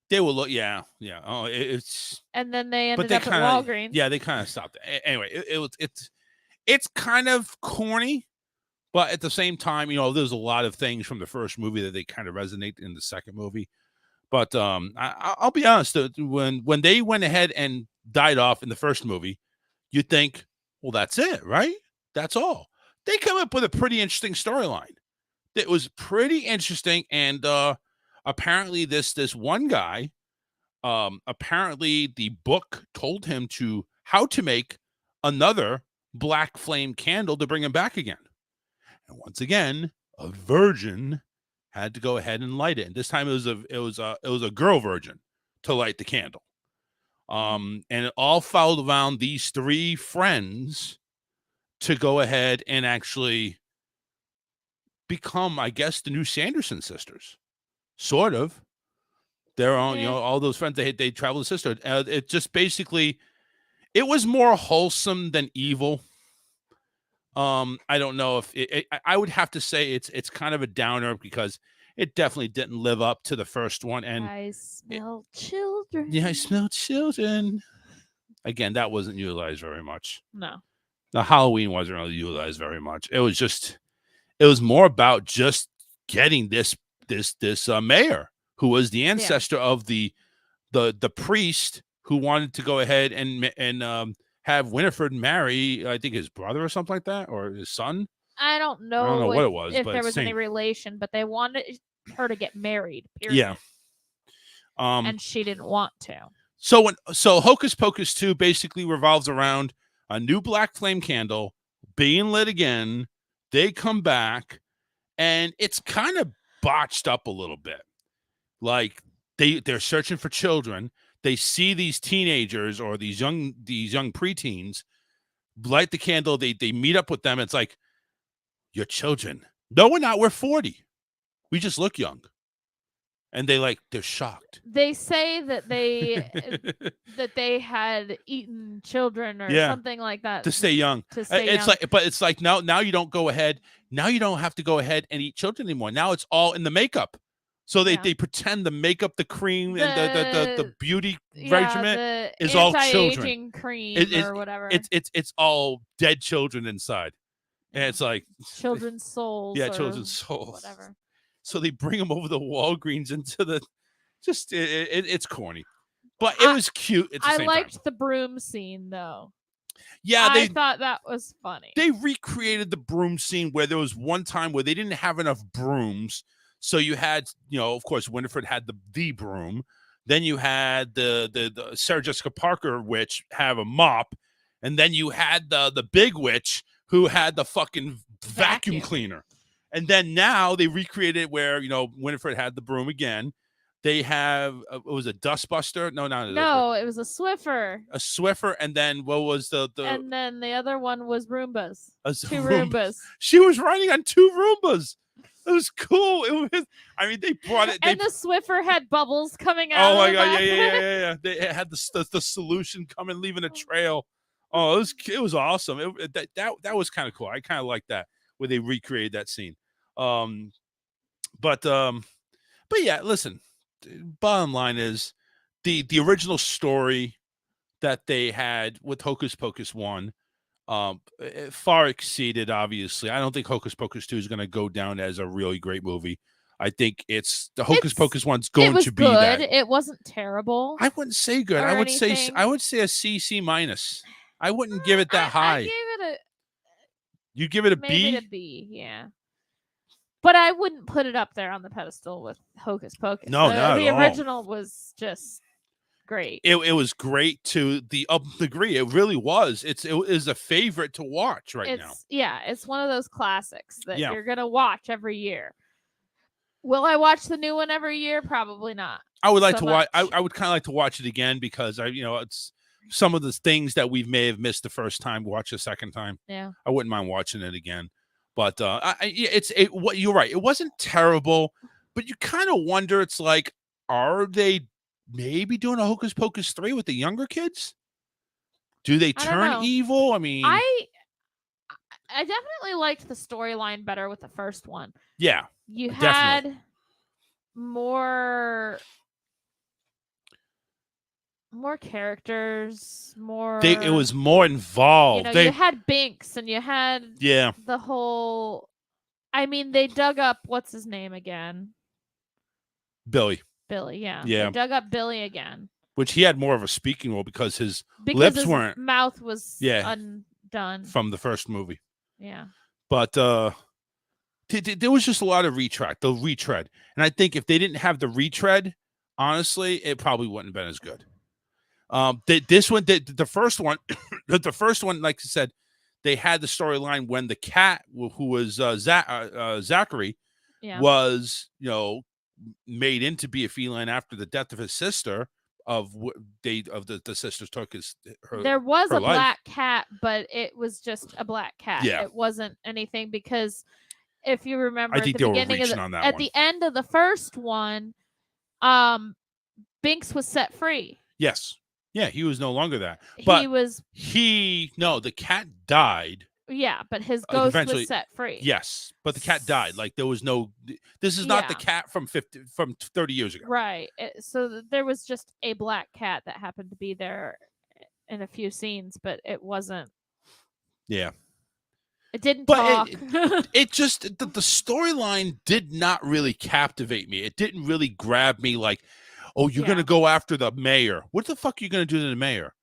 They will look, yeah. Oh, it's and then they ended up at Walgreens. Yeah, they kind of stopped. Anyway, it's kind of corny, but at the same time, there's a lot of things from the first movie that they kind of resonate in the second movie. But I'll be honest, when they went ahead and died off in the first movie, you'd think, well, that's it, right? That's all. They come up with a pretty interesting storyline. It was pretty interesting, and apparently this one guy, apparently the book told him how to make another black flame candle to bring him back again. And once again, a virgin had to go ahead and light it. And this time it was a girl virgin to light the candle. And it all followed around these three friends to go ahead and actually become, I guess, the new Sanderson sisters. Sort of. They're on, all those friends, they travel to sister. It just basically, it was more wholesome than evil. I don't know if I would have to say it's kind of a downer because it definitely didn't live up to the first one. And I smell children. Yeah, I smell children. Again, that wasn't utilized very much. No. The Halloween wasn't really utilized very much. It was more about just getting this mayor who was the ancestor of the priest who wanted to go ahead and have Winifred marry, I think, his brother or something like that, or his son. I don't know what it was, if but there was any relation, but they wanted her to get married. Period. Yeah. And she didn't want to. So Hocus Pocus 2 basically revolves around a new black flame candle being lit again. They come back, and it's kind of botched up a little bit. Like they're searching for children. They see these teenagers or these young preteens light the candle. They meet up with them. It's like, you're children. No, we're not. We're 40. We just look young. And they're shocked. They say that they had eaten children or something like that to stay young. It's like now you don't go ahead. Now you don't have to go ahead and eat children anymore. Now it's all in the makeup. So they pretend the makeup, the cream, and the beauty regimen is all children. Cream or whatever. It's all dead children inside, and it's like children's souls. Yeah, children's souls. Whatever. So they bring them over the Walgreens into the. It's corny, but it was cute. At the same liked time. The broom scene though. Yeah, I thought that was funny. They recreated the broom scene where there was one time where they didn't have enough brooms. So you had, of course, Winifred had the broom. Then you had the Sarah Jessica Parker witch have a mop. And then you had the big witch who had the fucking vacuum cleaner. And then now they recreated where, Winifred had the broom again. They have, it was a dustbuster. No, it was a Swiffer. A Swiffer. And then what was the And then the other one was Roombas. Two Roombas. Roombas. She was riding on 2 Roombas. It was cool. They brought it. And the Swiffer had bubbles coming out. Oh my god! Yeah. They had the solution coming, leaving a trail. Oh, it was awesome. That was kind of cool. I kind of like that where they recreated that scene. But yeah. Listen, bottom line is the original story that they had with Hocus Pocus 1. It far exceeded, obviously. I don't think Hocus Pocus 2 is going to go down as a really great movie. I think it's the Hocus Pocus one's It going was to be good. that. It wasn't terrible. I wouldn't say good. or I would say anything. a C minus. I wouldn't give it that I high. gave it You give it a maybe B? a B, yeah. But I wouldn't put it up there on the pedestal with Hocus Pocus. No, not the at all. original was just great. It was great to the degree. It really was. It is a favorite to watch now. Yeah, it's one of those classics that Yeah. you're gonna watch every year. Will I watch the new one every year? Probably not. I would like so to watch. much. I would kind of like to watch it again because it's some of the things that we may have missed the first time. Watch the second time. Yeah. I wouldn't mind watching it again. But what you're right. It wasn't terrible, but you kind of wonder. It's like, are they maybe doing a Hocus Pocus 3 with the younger kids? Do they I don't turn know. evil? I mean, I definitely liked the storyline better with the first one. yeah, You definitely. had more characters, more. It was more involved. You had Binks and you had Yeah. the whole. I mean, they dug up what's his name again? Billy, Yeah. Yeah. They dug up Billy again which he had more of a speaking role because his because lips his weren't mouth was Yeah. undone. from the first movie. Yeah. But there was just a lot of retread, and I think if they didn't have the retread, honestly, it probably wouldn't have been as good. This one, the first one, the first one, like I said, they had the storyline when the cat, who was Zachary, Yeah. was made in to be a feline after the death of his sister. The sisters took her. There was her a life. black cat, but it was just a black cat. Yeah. It wasn't anything because if you remember I at think the they were beginning reaching on that at one. the end of the first one, Binks was set free. Yes. Yeah, he was no longer that. But he was the cat died. Yeah, but his ghost eventually, was set free. Yes, but the cat died. Like there was no. This is not the Yeah. cat from 30 years ago. Right. So there was just a black cat that happened to be there in a few scenes, but it wasn't. Yeah. It didn't But talk. it just the storyline did not really captivate me. It didn't really grab me. Like, oh, you're gonna go after the mayor. What the fuck are you gonna do to the mayor?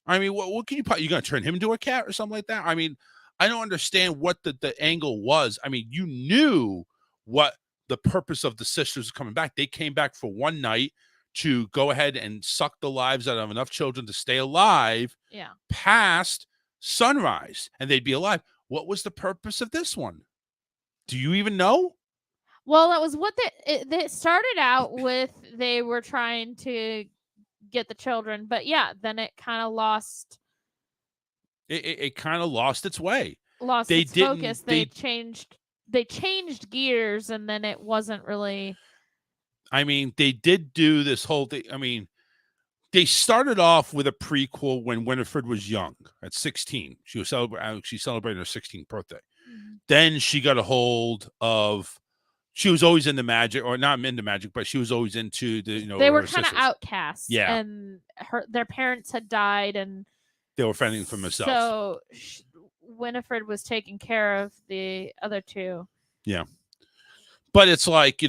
I mean, what can you gonna turn him into a cat or something like that? I mean, I don't understand what the angle was. I mean, you knew what the purpose of the sisters coming back. They came back for one night to go ahead and suck the lives out of enough children to stay alive Yeah. past sunrise, and they'd be alive. What was the purpose of this one? Do you even know? Well, that was what they started out with. They were trying to get the children, but yeah, then it kind of lost. It kind of lost its way. Its focus. They changed gears, and then it wasn't really. I mean, they did do this whole thing. I mean, they started off with a prequel when Winifred was young, at 16. She celebrated her 16th birthday. Mm-hmm. Then she got a hold of. She was always into magic, or not into magic, but she was always into the. They were her kind of sisters. outcasts. Yeah, and their parents had died, and they were fending for themselves. So Winifred was taking care of the other two. Yeah, but it's like they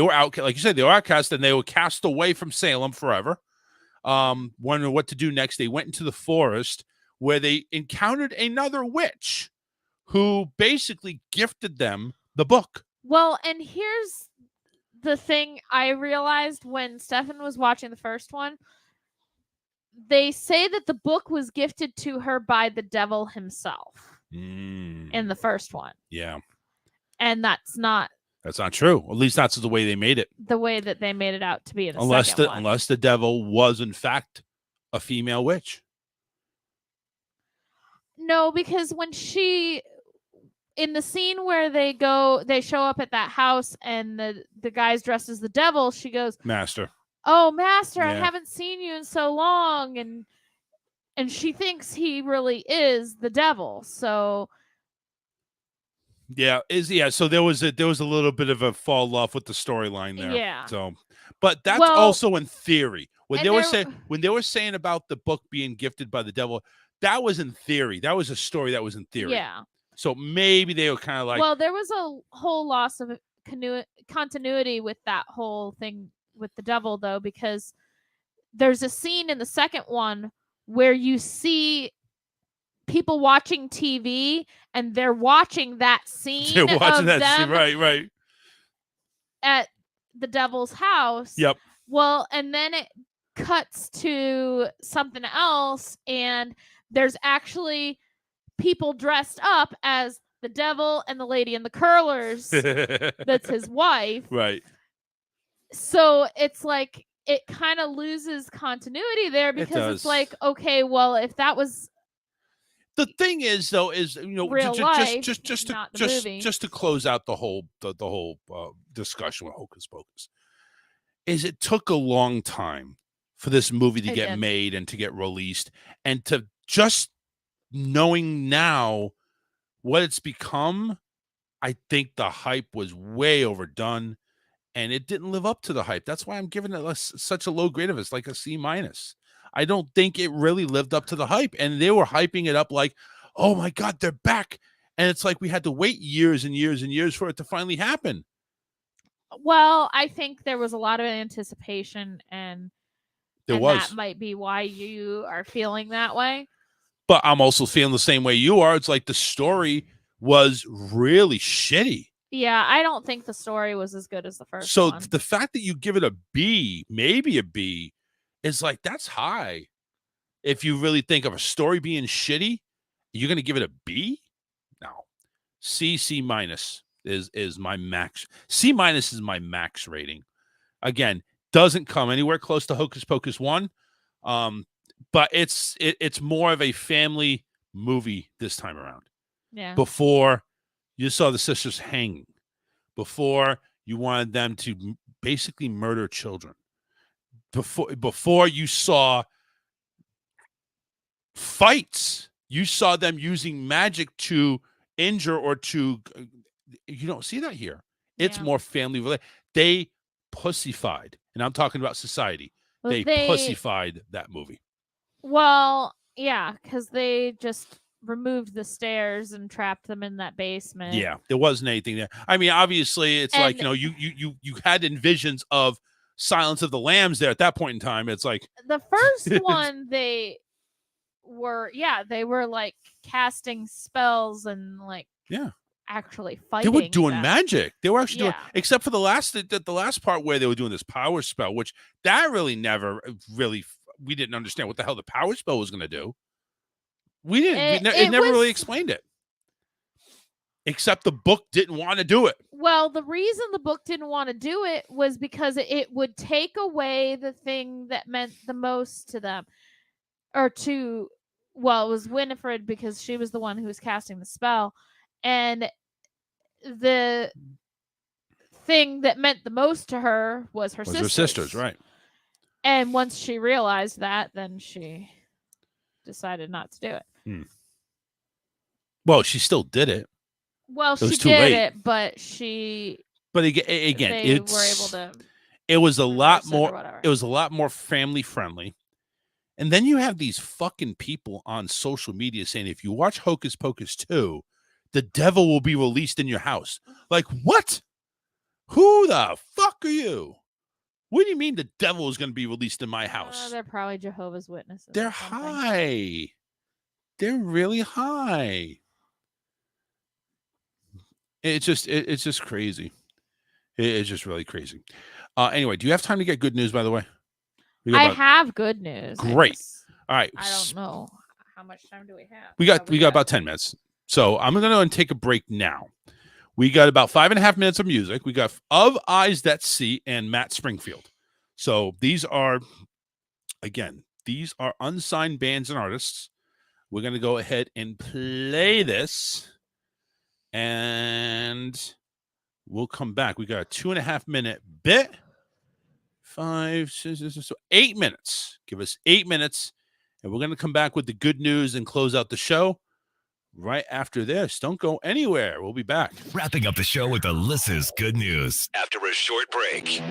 were out, like you said, they were outcast, and they were cast away from Salem forever. Wondering what to do next. They went into the forest where they encountered another witch, who basically gifted them the book. Well, and here's the thing I realized when Stefan was watching the first one. They say that the book was gifted to her by the devil himself in the first one. Yeah. And that's not true. At least that's the way they made it. The way that they made it out to be in the unless second one. Unless the devil was in fact a female witch. No, because when in the scene where they show up at that house and the guy's dressed as the devil, she goes, Master. "Oh, Master, I Yeah. haven't seen you in so long," and she thinks he really is the devil. So So there was a little bit of a fall off with the storyline there. Yeah. So, but that's also in theory. When they were saying about the book being gifted by the devil, that was in theory. That was a story that was in theory. Yeah. So maybe they were kind of like, well, there was a whole loss of continuity with that whole thing with the devil, though, because there's a scene in the second one where you see people watching TV and they're watching that scene they're watching of that scene. them Right. at the devil's house. Yep. Well, and then it cuts to something else, and there's actually people dressed up as the devil and the lady in the curlers. That's his wife. Right. So it's like it kind of loses continuity there because it's like, okay, well, if that was the thing is, though, is real life, just to close out the whole discussion with Hocus Pocus, is it took a long time for this movie to get made and to get released, and to just knowing now what it's become, I think the hype was way overdone, and it didn't live up to the hype. That's why I'm giving it such a low grade of it. It's like a C-. I don't think it really lived up to the hype, and they were hyping it up like, oh my God, they're back. And it's like we had to wait years and years and years for it to finally happen. Well, I think there was a lot of anticipation, and that might be why you are feeling that way. But I'm also feeling the same way you are. It's like the story was really shitty. Yeah, I don't think the story was as good as the first one. So the fact that you give it a B, maybe a B, is like, that's high. If you really think of a story being shitty, you're going to give it a B? No. C- is my max. C- is my max rating. Again, doesn't come anywhere close to Hocus Pocus 1. But it's more of a family movie this time around. Yeah. Before you saw the sisters hanging, before you wanted them to basically murder children, before you saw fights, you saw them using magic to injure or to. You don't see that here. It's more family related. They pussified, and I'm talking about society. Well, they pussified that movie. Well, yeah, because they just removed the stairs and trapped them in that basement. Yeah, there wasn't anything there. I mean, obviously, it's like, you had envisions of Silence of the Lambs there at that point in time. It's like the first one, they were like casting spells and like actually fighting. They were doing magic. They were actually doing, except for the last part where they were doing this power spell, which that really never really. We didn't understand what the hell the power spell was going to do. We didn't. It never really explained it. Except the book didn't want to do it. Well, the reason the book didn't want to do it was because it would take away the thing that meant the most to them. It was Winifred, because she was the one who was casting the spell. And the thing that meant the most to her was her sisters. Her sisters, right. And once she realized that, then she decided not to do it. Well, she still did it. Well, she did it, but again, they were able to. It was a lot more. It was a lot more family friendly. And then you have these fucking people on social media saying, if you watch Hocus Pocus 2, the devil will be released in your house. Like, what? Who the fuck are you? What do you mean the devil is going to be released in my house? They're probably Jehovah's Witnesses. They're high. They're really high. It's just crazy. It's just really crazy. Anyway, do you have time to get good news, by the way? I have good news. Great. All right. I don't know. How much time do we have? We got about 10 minutes. So I'm going to take a break now. We got about 5.5 minutes of music. We got Of Eyes That See and Matt Springfield. So these are unsigned bands and artists. We're going to go ahead and play this, and we'll come back. We got a 2.5 minute bit. 5, 6, 8 minutes. Give us 8 minutes, and we're going to come back with the good news and close out the show right after this. Don't go anywhere. We'll be back. Wrapping up the show with Alyssa's good news after a short break.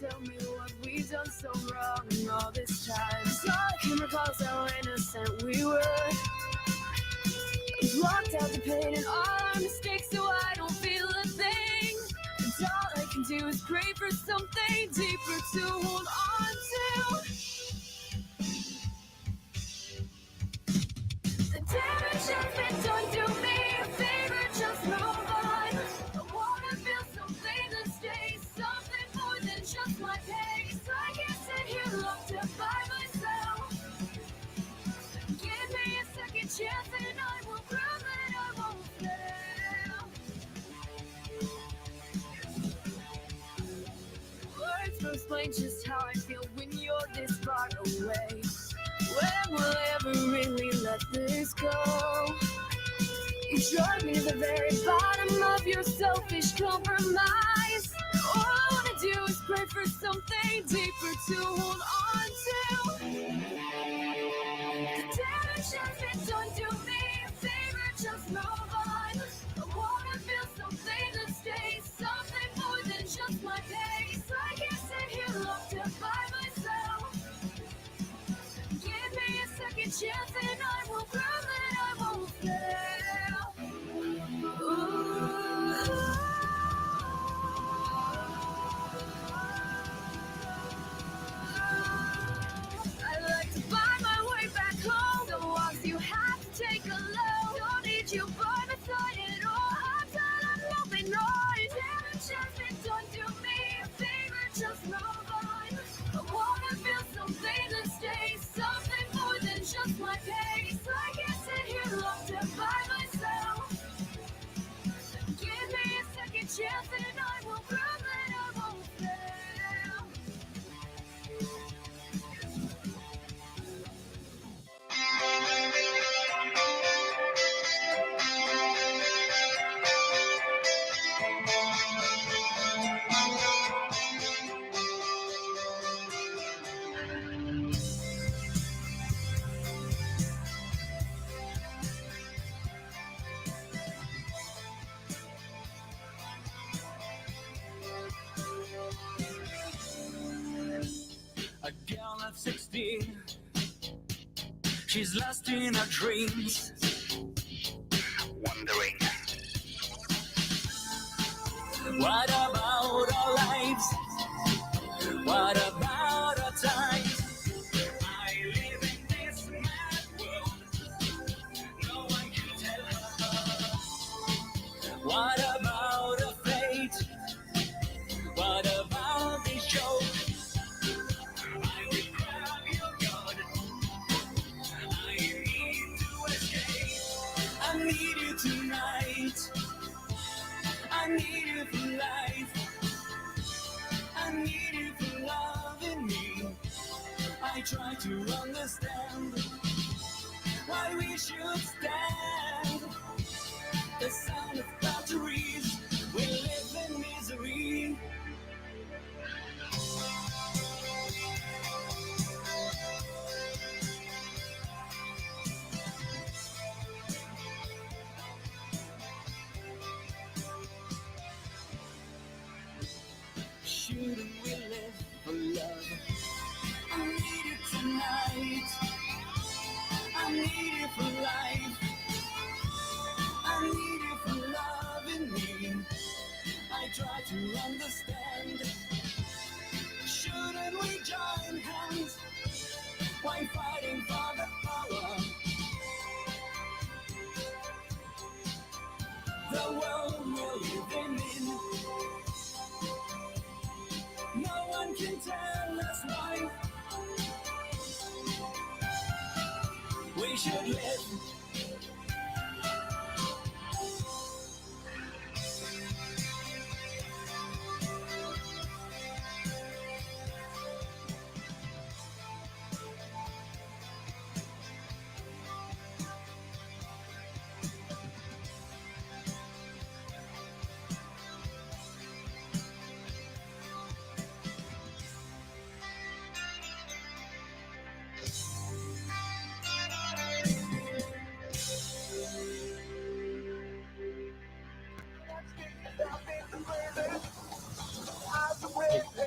tell me what we've done so wrong in all this time. So all I can recall is how innocent we were. We've blocked out the pain and all our mistakes, so I don't feel a thing. And all I can do is pray for something deeper to hold on to. The damage has been done to me. A favor, just move on. I wanna feel something that stays, something more than just my pace. I can't sit here locked up by myself. Give me a second chance and I will prove that I won't fail. Words won't explain just how I feel when you're this far away. When will I ever really let this go? You drive me to the very bottom of your selfish compromise. All I wanna do is pray for something deeper to hold on to. The damage has been done to me. A favor, just move on. I wanna feel something that stays, something more than just my pace. I can't sit here locked up by myself. Give me a second chance and I will prove that I won't fail. Ooh. I like to find my way back home. The walks you have to take alone. Don't need you by my side at all. I'm done, I'm moving on. Damage has been done to me. A favor, just move on. I wanna feel something that stays, something more than just my pace. I can't sit here locked up by myself. Give me a second chance and I will prove that I won't fail. A girl at 16, she's lost in her dreams, wondering what about our lives? What about our times? I live in this mad world, no one can tell her. What about her fate? What about this joke? I will grab your gun. I need to escape. I need you tonight. I need you for life. I need you for loving me. I try to understand why we should stand. The sound of batteries, we live in misery. Shouldn't we live for love? I need you tonight. I need you for life. I need you for loving me. I try to understand. Shouldn't we join hands? Why fighting for the power? The world we're living in. No one can tell us why we should live.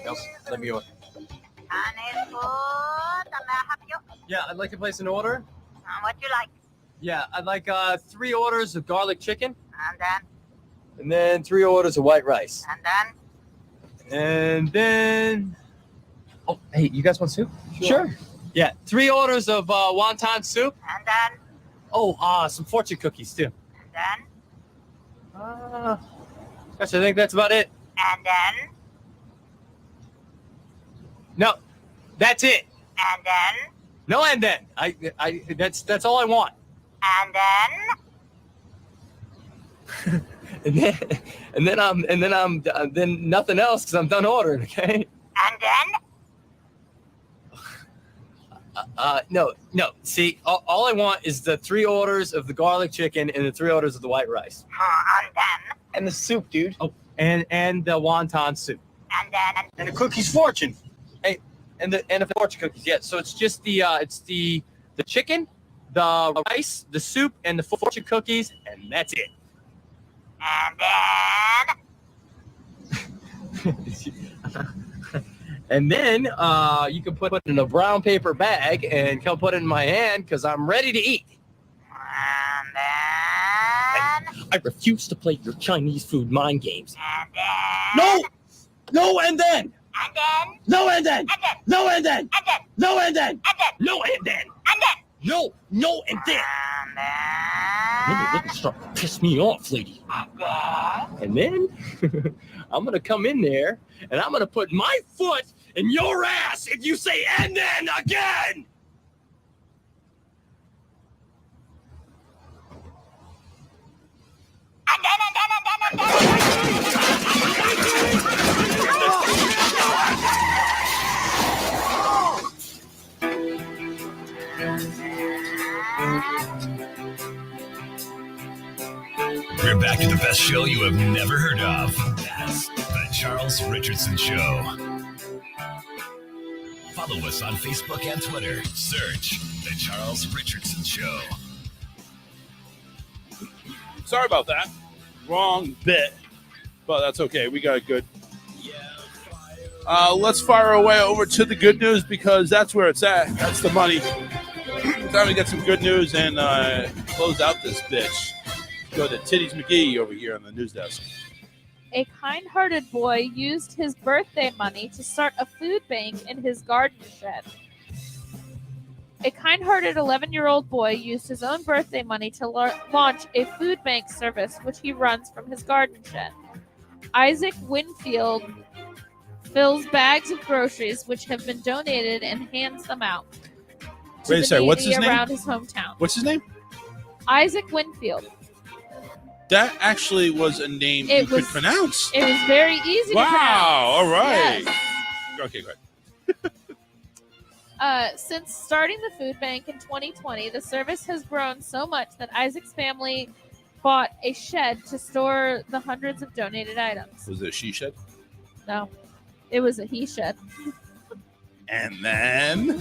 else. Let me order. Yeah, I'd like to place an order. What you like? Yeah, I'd like 3 orders of garlic chicken. And then 3 orders of white rice. And then And then... Oh, hey, you guys want soup? Sure. Yeah, 3 orders of wonton soup. And then Oh, some fortune cookies, too. and Gosh, I think that's about it. then No, that's it. and then No, and then. That's all I want. and then Then nothing else because I'm done ordering. Okay. and then No. See, all I want is the 3 orders of the garlic chicken and the 3 orders of the white rice. and then And the soup, dude. Oh, and the wonton soup. and then And the cookies fortune. Hey, and the fortune cookies. Yeah. So it's just the chicken, the rice, the soup, and the fortune cookies, and that's it. and then And then you can put it in a brown paper bag and come put it in my hand because I'm ready to eat. and then I refuse to play your Chinese food mind games. and then No, and then. and then No, and then. and then No, and then. and then No, and then. and then No, and then. and then No, and then. and You're start to piss me off, lady. And then I'm gonna come in there and I'm gonna put my foot in your ass if you say and then again. We're back to the best show you have never heard of. That's the Charles Richardson Show. Follow us on Facebook and Twitter. Search the Charles Richardson Show. Sorry about that. Wrong bit. But that's okay. We got it good. Let's fire away over to the good news because that's where it's at. That's the money. Time to get some good news and close out this bitch. Go to Titties McGee over here on the news desk. A kind-hearted boy used his birthday money to start a food bank in his garden shed. A kind-hearted 11-year-old boy used his own birthday money to launch a food bank service, which he runs from his garden shed. Isaac Winfield fills bags of groceries, which have been donated, and hands them out to Wait a second, what's his name? around his hometown. What's his name? Isaac Winfield. That actually was a name you could pronounce. It was very easy to pronounce. Wow, all right. Yes. Okay, good. Since starting the food bank in 2020, the service has grown so much that Isaac's family bought a shed to store the hundreds of donated items. Was it a she shed? No, it was a he shed. And then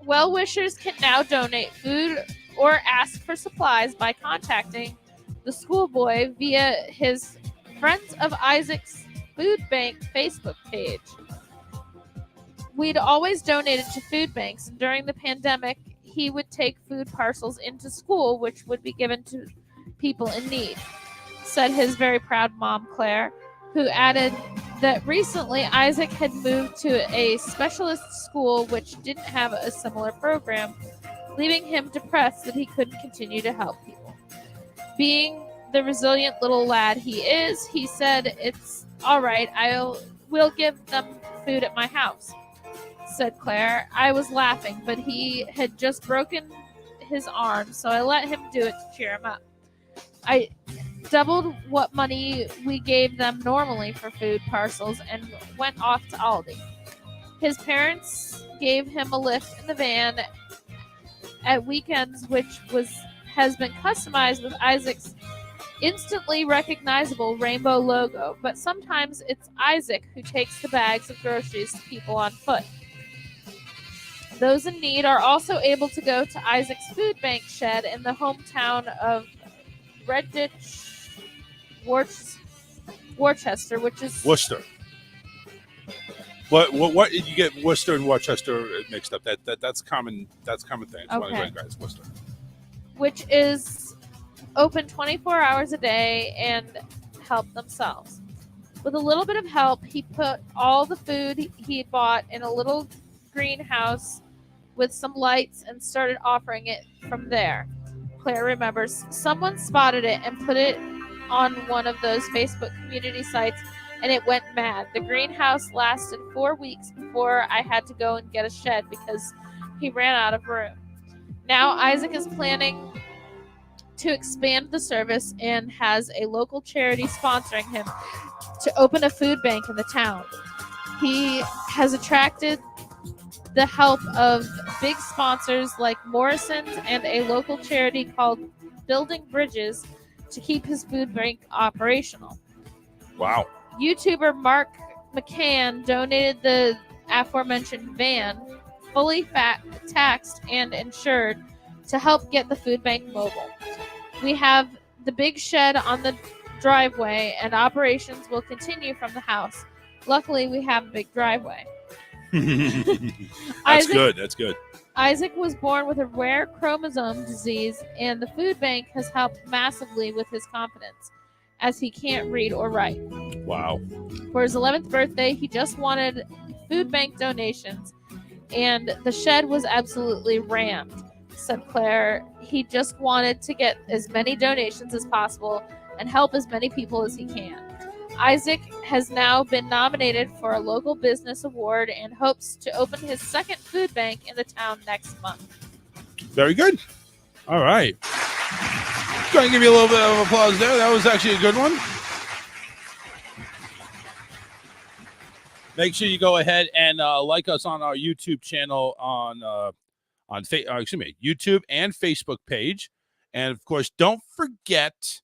Well-wishers can now donate food or ask for supplies by contacting the schoolboy via his Friends of Isaac's Food Bank Facebook page. We'd always donated to food banks, and during the pandemic, he would take food parcels into school, which would be given to people in need, said his very proud mom, Claire, who added that recently Isaac had moved to a specialist school which didn't have a similar program, leaving him depressed that he couldn't continue to help people. Being the resilient little lad he is, he said, "It's all right, we'll give them food at my house," said Claire. I was laughing, but he had just broken his arm, so I let him do it to cheer him up. I doubled what money we gave them normally for food parcels and went off to Aldi. His parents gave him a lift in the van at weekends, which has been customized with Isaac's instantly recognizable rainbow logo, but sometimes it's Isaac who takes the bags of groceries to people on foot. Those in need are also able to go to Isaac's food bank shed in the hometown of Redditch, Worcester, which is Worcester. What you get Worcester and Worcester mixed up? That's common. That's common thing. It's one of the Okay. great guys, Worcester. Which is open 24 hours a day and help themselves. With a little bit of help, he put all the food he bought in a little greenhouse with some lights and started offering it from there. Claire remembers someone spotted it and put it on one of those Facebook community sites, and it went mad. The greenhouse lasted 4 weeks before I had to go and get a shed because he ran out of room. Now Isaac is planning to expand the service and has a local charity sponsoring him to open a food bank in the town. He has attracted the help of big sponsors like Morrison's and a local charity called Building Bridges to keep his food bank operational. Wow. YouTuber Mark McCann donated the aforementioned van, fully taxed and insured, to help get the food bank mobile. We have the big shed on the driveway, and operations will continue from the house. Luckily, we have a big driveway. That's good. That's good. Isaac was born with a rare chromosome disease, and the food bank has helped massively with his confidence, as he can't read or write. Wow. For his 11th birthday, he just wanted food bank donations, and the shed was absolutely rammed, said Claire. He just wanted to get as many donations as possible and help as many people as he can. Isaac has now been nominated for a local business award and hopes to open his second food bank in the town next month. Very good. All right. Go ahead and give you a little bit of applause there. That was actually a good one. Make sure you go ahead and like us on our YouTube channel on YouTube and Facebook page. And of course, don't forget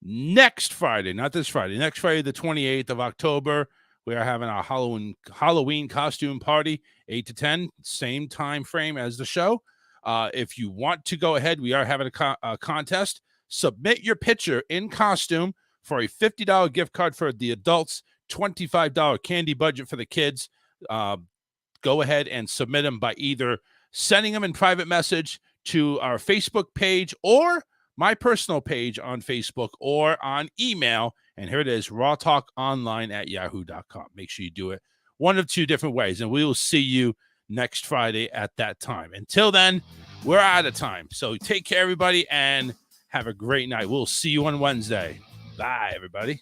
next Friday, not this Friday, next Friday, the 28th of October, we are having our Halloween costume party, 8 to 10, same time frame as the show. If you want to go ahead, we are having a contest. Submit your picture in costume for a $50 gift card for the adults, $25 candy budget for the kids. Go ahead and submit them by either sending them in private message to our Facebook page or my personal page on Facebook or on email. And here it is, rawtalkonline@yahoo.com. Make sure you do it one of two different ways, and we will see you next Friday at that time. Until then, we're out of time. So take care, everybody, and have a great night. We'll see you on Wednesday. Bye, everybody.